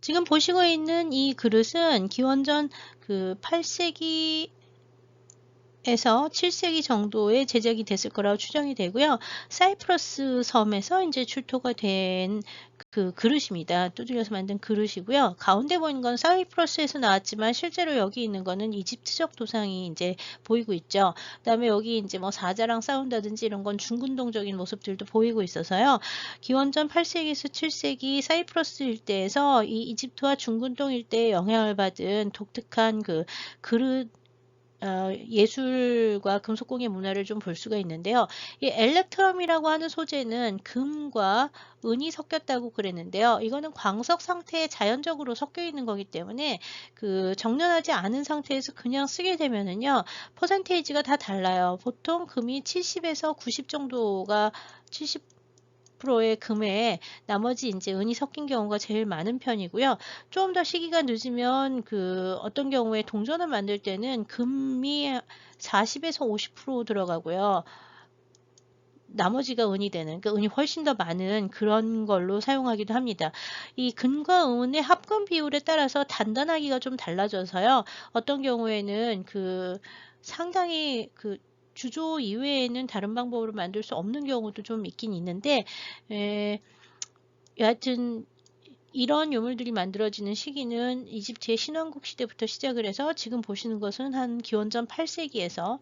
지금 보시고 있는 이 그릇은 기원전 8세기 에서 7세기 정도에 제작이 됐을 거라고 추정이 되고요. 사이프러스 섬에서 이제 출토가 된 그릇입니다. 두들겨서 만든 그릇이고요. 가운데 보이는 건 사이프러스에서 나왔지만 실제로 여기 있는 거는 이집트적 도상이 이제 보이고 있죠. 그다음에 여기 이제 사자랑 싸운다든지 이런 건 중근동적인 모습들도 보이고 있어서요. 기원전 8세기에서 7세기 사이프러스 일대에서 이 이집트와 중근동 일대에 영향을 받은 독특한 그릇 예술과 금속공예 문화를 좀 볼 수가 있는데요. 이 엘렉트럼이라고 하는 소재는 금과 은이 섞였다고 그랬는데요. 이거는 광석 상태에 자연적으로 섞여 있는 거기 때문에 그 정련하지 않은 상태에서 그냥 쓰게 되면은요, 퍼센테이지가 다 달라요. 보통 금이 70에서 90 정도가 70%의 금에 나머지 이제 은이 섞인 경우가 제일 많은 편이고요. 좀 더 시기가 늦으면 그 어떤 경우에 동전을 만들 때는 금이 40에서 50% 들어가고요. 나머지가 은이 되는, 그 은이 훨씬 더 많은 그런 걸로 사용하기도 합니다. 이 금과 은의 합금 비율에 따라서 단단하기가 좀 달라져서요. 어떤 경우에는 그 상당히 그 주조 이외에는 다른 방법으로 만들 수 없는 경우도 좀 있긴 있는데, 에, 여하튼 이런 유물들이 만들어지는 시기는 이집트의 신왕국 시대부터 시작을 해서 지금 보시는 것은 한 기원전 8세기에서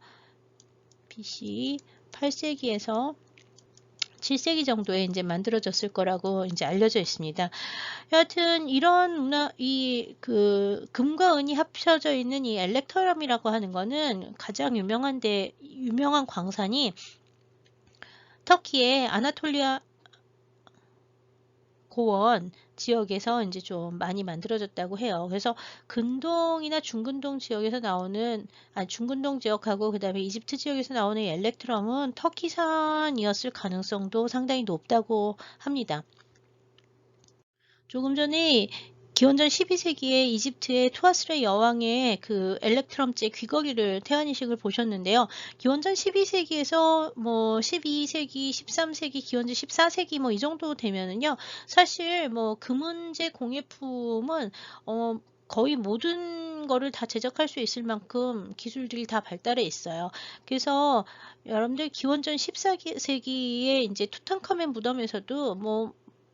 BC 8세기에서 7세기 정도에 이제 만들어졌을 거라고 이제 알려져 있습니다. 여하튼 이런 문화, 이 그 금과 은이 합쳐져 있는 이 엘렉터럼이라고 하는 거는 가장 유명한 광산이 터키의 아나톨리아 고원 지역에서 이제 좀 많이 만들어졌다고 해요. 그래서 근동이나 중근동 지역에서 나오는, 중근동 지역하고 그 다음에 이집트 지역에서 나오는 이 엘렉트럼은 터키산이었을 가능성도 상당히 높다고 합니다. 조금 전에 기원전 12세기에 이집트의 투아스레 여왕의 그 엘렉트럼제 귀걸이를 태환이식을 보셨는데요. 기원전 12세기에서 뭐 12세기, 13세기, 기원전 14세기 뭐 이 정도 되면은요. 사실 뭐 금은제 공예품은 거의 모든 거를 다 제작할 수 있을 만큼 기술들이 다 발달해 있어요. 그래서 여러분들 기원전 14세기에 이제 투탕카멘 무덤에서도 뭐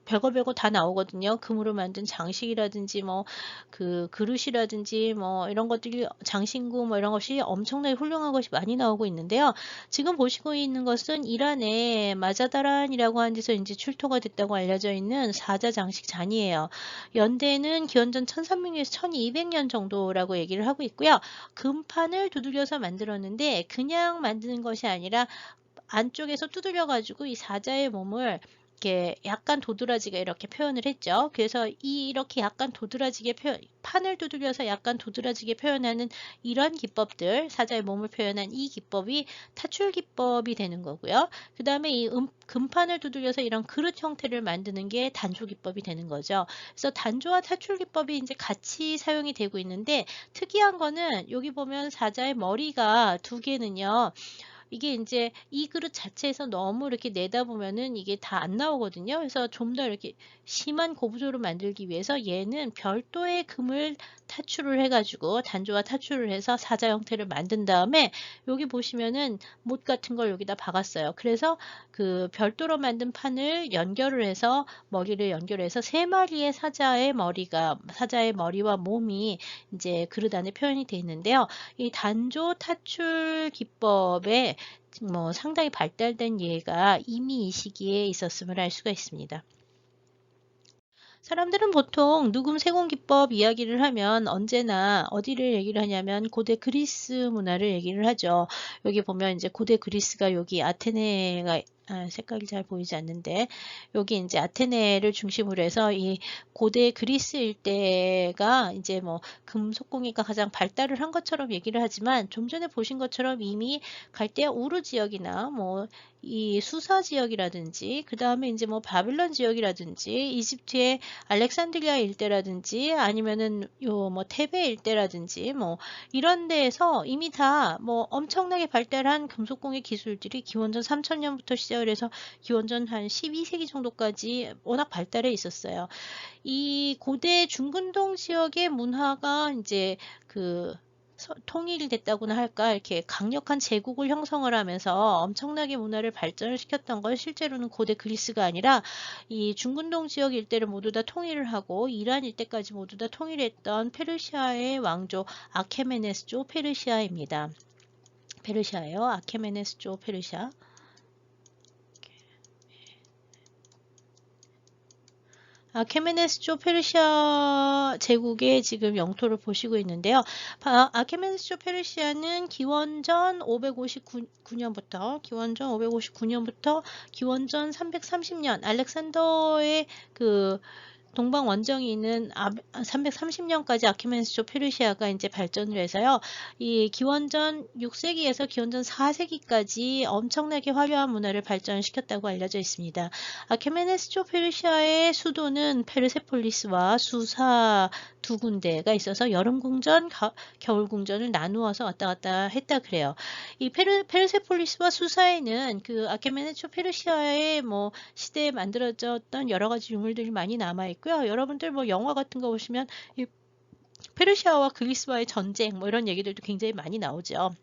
별거 다 나오거든요. 금으로 만든 장식이라든지 뭐 그 그릇이라든지 뭐 이런 것들이, 장신구 뭐 이런 것이 엄청나게 훌륭한 것이 많이 나오고 있는데요. 지금 보시고 있는 것은 이란의 마자다란이라고 하는 데서 이제 출토가 됐다고 알려져 있는 사자 장식 잔이에요. 연대는 기원전 1300년에서 1200년 정도라고 얘기를 하고 있고요. 금판을 두들겨서 만들었는데 그냥 만드는 것이 아니라 안쪽에서 두드려 가지고 이 사자의 몸을 이렇게 약간 도드라지게 이렇게 표현을 했죠. 그래서 이렇게 약간 도드라지게 판을 두들겨서 약간 도드라지게 표현하는 이런 기법들, 사자의 몸을 표현한 이 기법이 타출 기법이 되는 거고요. 그 다음에 이 금판을 두들겨서 이런 그릇 형태를 만드는 게 단조 기법이 되는 거죠. 그래서 단조와 타출 기법이 이제 같이 사용이 되고 있는데, 특이한 거는 여기 보면 사자의 머리가 두 개는요. 이게 이제 이 그릇 자체에서 너무 이렇게 내다보면은 이게 다 안 나오거든요. 그래서 좀 더 이렇게 심한 고부조를 만들기 위해서 얘는 별도의 금을 타출을 해가지고 단조와 타출을 해서 사자 형태를 만든 다음에 여기 보시면은 못 같은 걸 여기다 박았어요. 그래서 그 별도로 만든 판을 연결을 해서 머리를 연결해서 세 마리의 사자의 머리와 몸이 이제 그릇 안에 표현이 되어 있는데요. 이 단조 타출 기법에 뭐 상당히 발달된 예가 이미 이 시기에 있었음을 알 수가 있습니다. 사람들은 보통 누금 세공 기법 이야기를 하면 언제나 어디를 얘기를 하냐면 고대 그리스 문화를 얘기를 하죠. 여기 보면 이제 고대 그리스가 여기 아테네가, 색깔이 잘 보이지 않는데 여기 이제 아테네를 중심으로 해서 이 고대 그리스 일대가 이제 뭐 금속공예가 가장 발달을 한 것처럼 얘기를 하지만, 좀 전에 보신 것처럼 이미 갈대아 우르 지역이나 뭐 이 수사 지역이라든지 그 다음에 이제 뭐 바빌론 지역이라든지 이집트의 알렉산드리아 일대라든지 아니면은 요 뭐 테베 일대라든지 뭐 이런 데에서 이미 다 뭐 엄청나게 발달한 금속공예 기술들이 기원전 3000년부터 시작을 해서 기원전 한 12세기 정도까지 워낙 발달해 있었어요. 이 고대 중근동 지역의 문화가 이제 그 통일이 됐다고나 할까, 이렇게 강력한 제국을 형성을 하면서 엄청나게 문화를 발전을 시켰던 건 실제로는 고대 그리스가 아니라 이 중근동 지역 일대를 모두 다 통일을 하고 이란 일대까지 모두 다 통일했던 페르시아의 왕조 아케메네스조 페르시아입니다. 페르시아예요. 아케메네스조 페르시아. 아케메네스조 페르시아 제국의 지금 영토를 보시고 있는데요. 아케메네스조 페르시아는 기원전 559년부터 기원전 330년 알렉산더의 그 동방 원정이 있는 330년까지 아케메네스조 페르시아가 이제 발전을 해서요. 이 기원전 6세기에서 기원전 4세기까지 엄청나게 화려한 문화를 발전시켰다고 알려져 있습니다. 아케메네스조 페르시아의 수도는 페르세폴리스와 수사 두 군데가 있어서 여름 궁전, 겨울 궁전을 나누어서 왔다 갔다 했다 그래요. 이 페르세폴리스와 수사에는 그 아케메네스조 페르시아의 뭐 시대에 만들어졌던 여러 가지 유물들이 많이 남아 있고요. 여러분들 뭐 영화 같은 거 보시면 이 페르시아와 그리스와의 전쟁 뭐 이런 얘기들도 굉장히 많이 나오죠.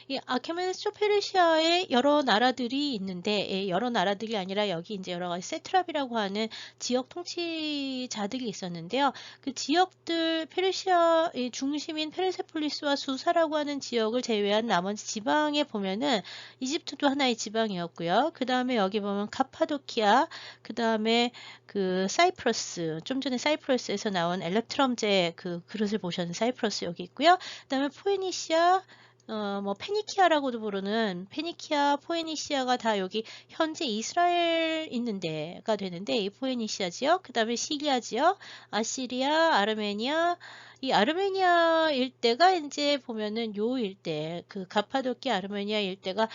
이 아케메네스조 페르시아에 여러 나라들이 있는데 여러 나라들이 아니라 여기 이제 여러 가지 세트랍이라고 하는 지역 통치자들이 있었는데요. 그 지역들 페르시아의 중심인 페르세폴리스와 수사라고 하는 지역을 제외한 나머지 지방에 보면은 이집트도 하나의 지방이었고요. 그 다음에 여기 보면 카파도키아, 그 다음에 그 사이프러스, 좀 전에 사이프러스에서 나온 엘렉트럼제 그 그릇을 보셨는 사이프러스 여기 있고요. 그 다음에 포에니시아, 뭐 페니키아라고도 부르는 페니키아, 포에니시아가 다 여기 현재 이스라엘 있는 데가 되는데 이 포에니시아 지역, 그 다음에 시리아 지역, 아시리아, 아르메니아, 이 아르메니아 일대가 이제 보면은 요 일대, 그 가파도키아 아르메니아 일대가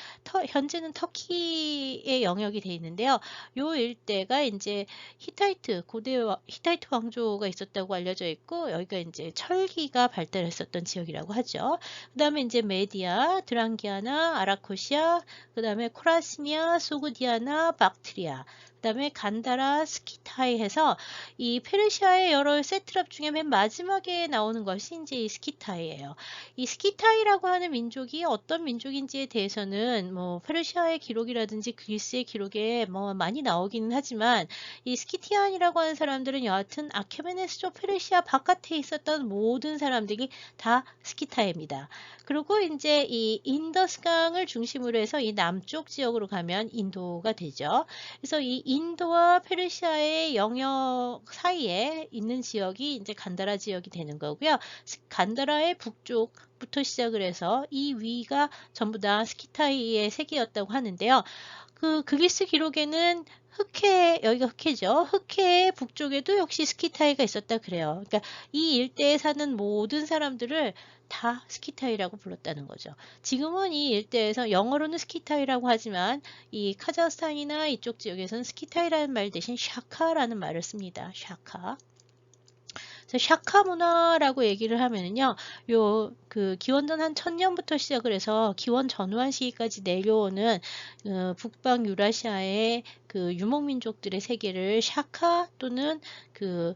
현재는 터키의 영역이 돼 있는데요. 요 일대가 이제 고대 히타이트 왕조가 있었다고 알려져 있고 여기가 이제 철기가 발달했었던 지역이라고 하죠. 그 다음에 이제 메디아, 드랑기아나, 아라코시아, 그 다음에 코라스미아, 소그디아나, 박트리아, 그 다음에 간다라, 스키타이 해서 이 페르시아의 여러 세트랍 중에 맨 마지막에 나오는 것이 이제 이 스키타이예요. 이 스키타이라고 하는 민족이 어떤 민족인지에 대해서는 뭐 페르시아의 기록이라든지 그리스의 기록에 뭐 많이 나오기는 하지만 이 스키티안이라고 하는 사람들은 여하튼 아케메네스조 페르시아 바깥에 있었던 모든 사람들이 다 스키타입니다. 그리고 이제 이 인더스강을 중심으로 해서 이 남쪽 지역으로 가면 인도가 되죠. 그래서 이 인도와 페르시아의 영역 사이에 있는 지역이 이제 간다라 지역이 되는 거고요. 간다라의 북쪽부터 시작을 해서 이 위가 전부 다 스키타이의 세계였다고 하는데요. 그 그리스 기록에는 여기가 흑해죠. 흑해의 북쪽에도 역시 스키타이가 있었다 그래요. 그러니까 이 일대에 사는 모든 사람들을 다 스키타이라고 불렀다는 거죠. 지금은 이 일대에서 영어로는 스키타이라고 하지만 이 카자흐스탄이나 이쪽 지역에서는 스키타이라는 말 대신 샤카라는 말을 씁니다. 샤카. 샤카 문화라고 얘기를 하면은요, 그 기원전 한 1000년부터 시작을 해서 기원 전후한 시기까지 내려오는 북방 유라시아의 그 유목민족들의 세계를 샤카 또는 그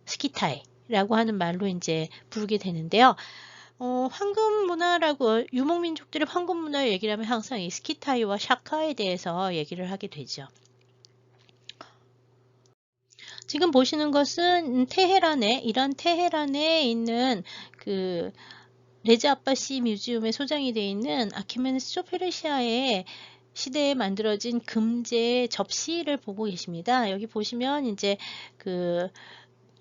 스키타이라고 하는 말로 이제 부르게 되는데요. 황금 문화라고 유목민족들의 황금 문화를 얘기를 하면 항상 이 스키타이와 샤카에 대해서 얘기를 하게 되죠. 지금 보시는 것은 이란 테헤란에 있는 그 레자 아바시 뮤지엄에 소장이 되어 있는 아케메네스조 페르시아의 시대에 만들어진 금제 접시를 보고 계십니다. 여기 보시면 이제 그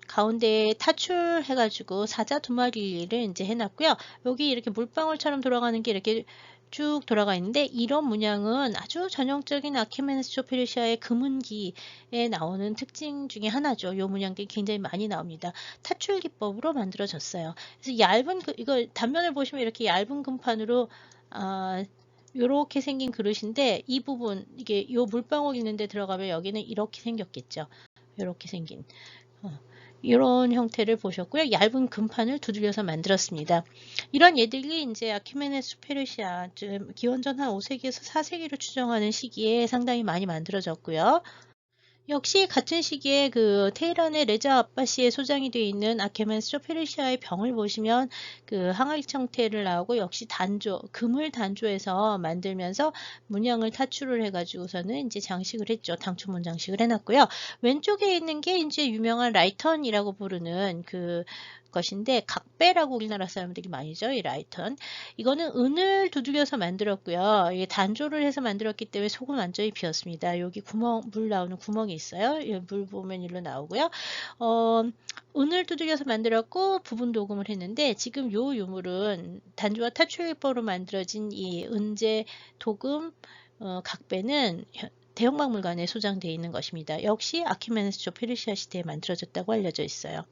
가운데에 타출해가지고 사자 두 마리를 이제 해놨고요. 여기 이렇게 물방울처럼 돌아가는 게 이렇게 쭉 돌아가 있는데 이런 문양은 아주 전형적인 아케메네스조 페르시아의 금은기에 나오는 특징 중에 하나죠. 이 문양들이 굉장히 많이 나옵니다. 타출 기법으로 만들어졌어요. 그래서 이거 단면을 보시면 이렇게 얇은 금판으로 이렇게 생긴 그릇인데 이 부분 이게 요 물방울 있는데 들어가면 여기는 이렇게 생겼겠죠. 이렇게 생긴. 이런 형태를 보셨고요. 얇은 금판을 두들려서 만들었습니다. 이런 예들이 이제 아키메네스 페르시아, 기원전 한 5세기에서 4세기로 추정하는 시기에 상당히 많이 만들어졌고요. 역시 같은 시기에 그 테헤란의 레자 아바시에 소장이 되어 있는 아케메네스조 페르시아의 병을 보시면 그 항아리 형태를 나오고 역시 금을 단조해서 만들면서 문양을 타출을 해가지고서는 이제 장식을 했죠. 당초문 장식을 해놨고요. 왼쪽에 있는 게 이제 유명한 라이턴이라고 부르는 그 것인데 각배라고 우리나라 사람들이 많이 죠. 이 라이턴. 이거는 은을 두들겨서 만들었고요. 이게 단조를 해서 만들었기 때문에 속은 완전히 비었습니다. 여기 구멍, 물 나오는 구멍이 있어요. 물 보면 일로 나오고요. 은을 두들겨서 만들었고 부분 도금을 했는데 지금 요 유물은 단조와 타출기법으로 만들어진 이 은재 도금 각배는 대형박물관에 소장되어 있는 것입니다. 역시 아키메네스조 페르시아 시대에 만들어졌다고 알려져 있어요.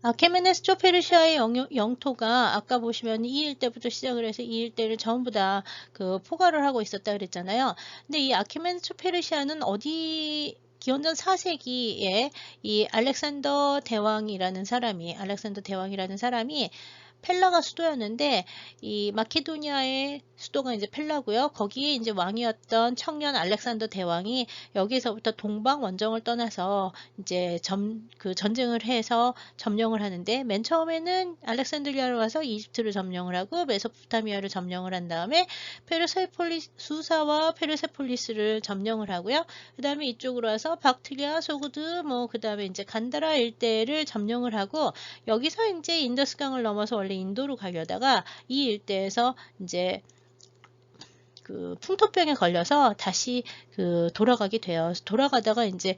아케메네스조 페르시아의 영토가 아까 보시면 이 일대부터 시작을 해서 이 일대를 전부 다 그 포괄을 하고 있었다 그랬잖아요. 근데 이 아케메네스조 페르시아는 어디 기원전 4세기에 이 알렉산더 대왕이라는 사람이 펠라가 수도였는데 이 마케도니아의 수도가 이제 펠라고요. 거기에 이제 왕이었던 청년 알렉산더 대왕이 여기서부터 동방 원정을 떠나서 이제 전쟁을 해서 점령을 하는데 맨 처음에는 알렉산드리아로 와서 이집트를 점령을 하고 메소포타미아를 점령을 한 다음에 수사와 페르세폴리스를 점령을 하고요. 그 다음에 이쪽으로 와서 박트리아, 소그드, 그 다음에 이제 간다라 일대를 점령을 하고 여기서 이제 인더스강을 넘어서 원래 인도로 가려다가 이 일대에서 이제 그 풍토병에 걸려서 다시 돌아가다가 이제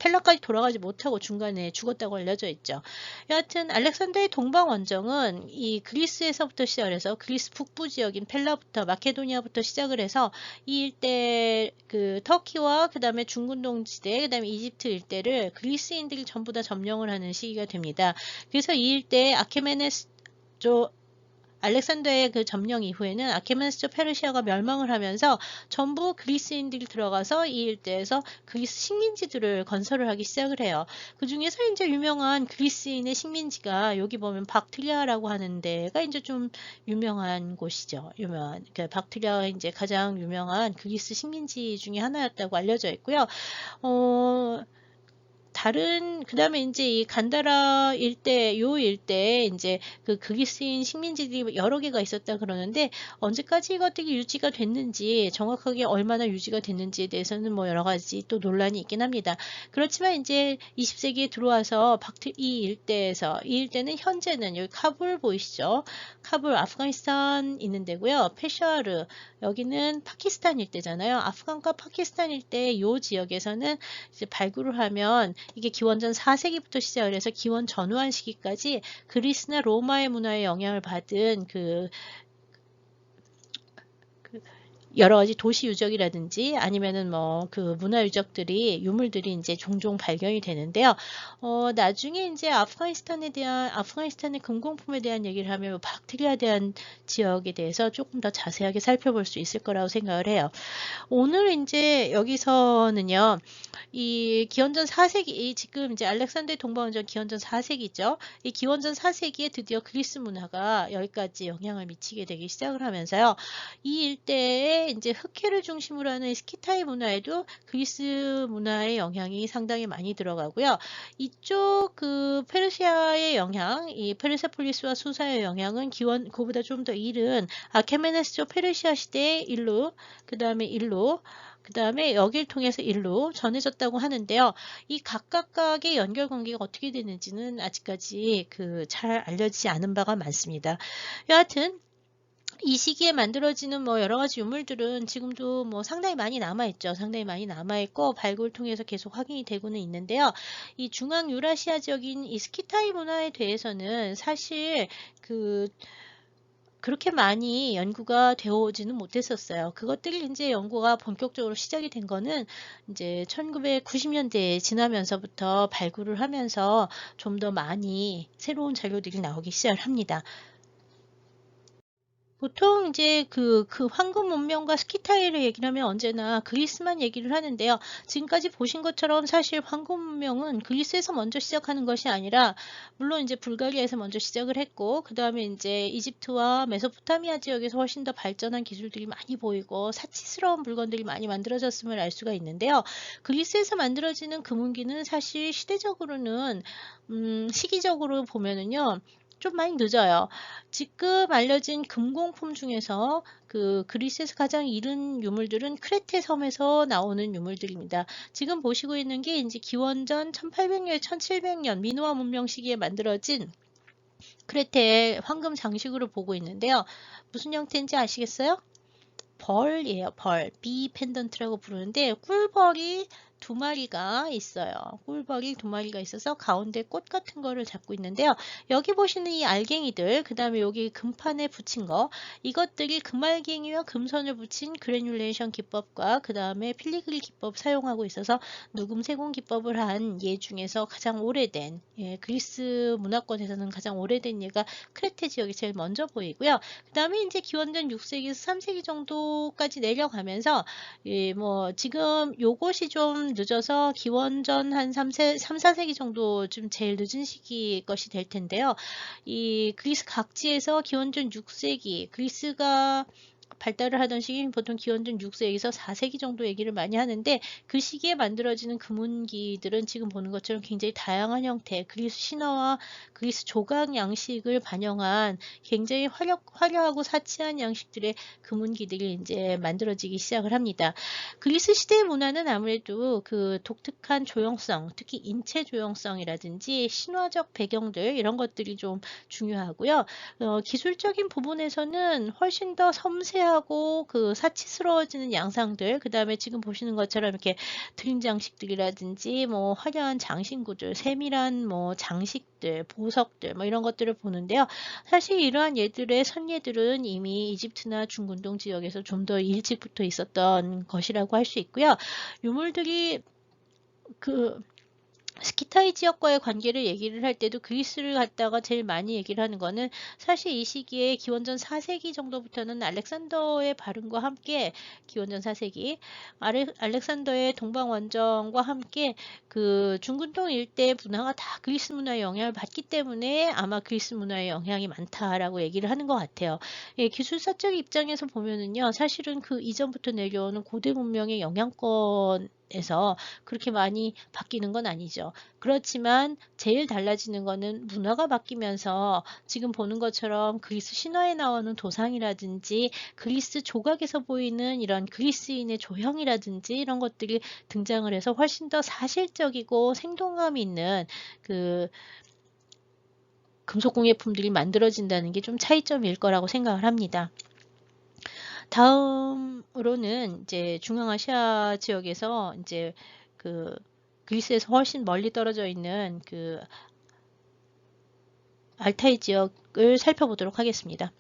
펠라까지 돌아가지 못하고 중간에 죽었다고 알려져 있죠. 여하튼 알렉산더의 동방 원정은 이 그리스에서부터 시작을 해서 그리스 북부 지역인 펠라부터 마케도니아부터 시작을 해서 이 일대 터키와 그 다음에 중근동 지대 그 다음에 이집트 일대를 그리스인들이 전부 다 점령을 하는 시기가 됩니다. 그래서 이 일대에 알렉산더의 점령 이후에는 아케메네스조 페르시아가 멸망을 하면서 전부 그리스인들이 들어가서 이 일대에서 그리스 식민지들을 건설을 하기 시작을 해요. 그 중에서 이제 유명한 그리스인의 식민지가 여기 보면 박트리아라고 하는 데가 이제 좀 유명한 곳이죠. 박트리아가 이제 가장 유명한 그리스 식민지 중에 하나였다고 알려져 있고요. 그 다음에 이제 이 간다라 일대에 이제 그리스인 식민지들이 여러 개가 있었다 그러는데 언제까지 이것들이 유지가 됐는지 정확하게 얼마나 유지가 됐는지에 대해서는 여러 가지 또 논란이 있긴 합니다. 그렇지만 이제 20세기에 들어와서 이 일대는 현재는 여기 카불 보이시죠? 카불 아프가니스탄 있는 데고요. 페샤르 여기는 파키스탄 일대잖아요. 아프간과 파키스탄 일대 이 지역에서는 이제 발굴을 하면 이게 기원전 4세기부터 시작을 해서 기원 전후한 시기까지 그리스나 로마의 문화에 영향을 받은 여러 가지 도시 유적이라든지 아니면은 문화 유적들이 유물들이 이제 종종 발견이 되는데요. 나중에 이제 아프가니스탄의 금공품에 대한 얘기를 하면 박트리아에 대한 지역에 대해서 조금 더 자세하게 살펴볼 수 있을 거라고 생각을 해요. 오늘 이제 여기서는요. 이 기원전 4세기 지금 이제 알렉산더의 동방원정 기원전 4세기죠. 이 기원전 4세기에 드디어 그리스 문화가 여기까지 영향을 미치게 되기 시작을 하면서요. 이 일대에 이제 흑해를 중심으로 하는 스키타이 문화에도 그리스 문화의 영향이 상당히 많이 들어가고요. 이쪽 페르시아의 영향, 이 페르세폴리스와 수사의 영향은 그보다 좀 더 이른 아케메네스조 페르시아 시대의 그 다음에 여기를 통해서 일로 전해졌다고 하는데요. 이 각각의 연결 관계가 어떻게 되는지는 아직까지 잘 알려지지 않은 바가 많습니다. 여하튼 이 시기에 만들어지는 여러 가지 유물들은 지금도 상당히 많이 남아있죠. 상당히 많이 남아있고 발굴을 통해서 계속 확인이 되고는 있는데요. 이 중앙 유라시아 지역인 이 스키타이 문화에 대해서는 사실 그렇게 많이 연구가 되어 오지는 못했었어요. 그것들이 이제 연구가 본격적으로 시작이 된 거는 이제 1990년대에 지나면서부터 발굴을 하면서 좀 더 많이 새로운 자료들이 나오기 시작을 합니다. 보통 이제 황금 문명과 스키타이를 얘기를 하면 언제나 그리스만 얘기를 하는데요. 지금까지 보신 것처럼 사실 황금 문명은 그리스에서 먼저 시작하는 것이 아니라 물론 이제 불가리아에서 먼저 시작을 했고 그 다음에 이제 이집트와 메소포타미아 지역에서 훨씬 더 발전한 기술들이 많이 보이고 사치스러운 물건들이 많이 만들어졌음을 알 수가 있는데요. 그리스에서 만들어지는 금은기는 사실 시기적으로 보면은요. 좀 많이 늦어요. 지금 알려진 금공품 중에서 그 그리스에서 가장 이른 유물들은 크레테 섬에서 나오는 유물들입니다. 지금 보시고 있는 게 이제 기원전 1800년, 1700년 미노아 문명 시기에 만들어진 크레테의 황금 장식으로 보고 있는데요. 무슨 형태인지 아시겠어요? 벌이에요. 벌. 비 펜던트라고 부르는데 꿀벌이 두 마리가 있어요. 꿀벌이 두 마리가 있어서 가운데 꽃 같은 거를 잡고 있는데요. 여기 보시는 이 알갱이들, 그 다음에 여기 금판에 붙인 거, 이것들이 금알갱이와 금선을 붙인 그래듈레이션 기법과 그 다음에 필리그리 기법 사용하고 있어서 누금 세공 기법을 한 예 중에서 가장 오래된, 예, 그리스 문화권에서는 가장 오래된 예가 크레테 지역이 제일 먼저 보이고요. 그 다음에 이제 기원전 6세기에서 3세기 정도까지 내려가면서, 예, 뭐, 지금 요것이 좀 늦어서 기원전 한 4세기 정도쯤 제일 늦은 시기 것이 될 텐데요. 이 그리스 각지에서 기원전 6세기, 그리스가 발달을 하던 시기는 보통 기원전 6세기에서 4세기 정도 얘기를 많이 하는데 그 시기에 만들어지는 금운기들은 지금 보는 것처럼 굉장히 다양한 형태, 그리스 신화와 그리스 조각 양식을 반영한 굉장히 화려하고 사치한 양식들의 금운기들이 이제 만들어지기 시작을 합니다. 그리스 시대의 문화는 아무래도 그 독특한 조형성, 특히 인체 조형성이라든지 신화적 배경들 이런 것들이 좀 중요하고요. 기술적인 부분에서는 훨씬 더 섬세하고 그 사치스러워지는 양상들, 그 다음에 지금 보시는 것처럼 이렇게 드림 장식들이라든지 뭐 화려한 장신구들, 세밀한 뭐 장식들, 보석들 뭐 이런 것들을 보는데요. 사실 이러한 예들의 선예들은 이미 이집트나 중근동 지역에서 좀 더 일찍부터 있었던 것이라고 할 수 있고요. 유물들이 그 스키타이 지역과의 관계를 얘기를 할 때도 그리스를 갖다가 제일 많이 얘기를 하는 거는 사실 이 시기에 기원전 4세기 정도부터는 알렉산더의 발흥과 함께 기원전 4세기 알렉산더의 동방원정과 함께 그 중근동 일대 문화가 다 그리스 문화의 영향을 받기 때문에 아마 그리스 문화의 영향이 많다라고 얘기를 하는 것 같아요. 예, 기술사적 입장에서 보면은요, 사실은 그 이전부터 내려오는 고대 문명의 영향권 에서 그렇게 많이 바뀌는 건 아니죠. 그렇지만 제일 달라지는 거는 문화가 바뀌면서 지금 보는 것처럼 그리스 신화에 나오는 도상이라든지 그리스 조각에서 보이는 이런 그리스인의 조형이라든지 이런 것들이 등장을 해서 훨씬 더 사실적이고 생동감 있는 그 금속工예품들이 만들어진다는 게 좀 차이점일 거라고 생각을 합니다. 다음으로는 이제 중앙아시아 지역에서 이제 그 그리스에서 훨씬 멀리 떨어져 있는 그 알타이 지역을 살펴보도록 하겠습니다.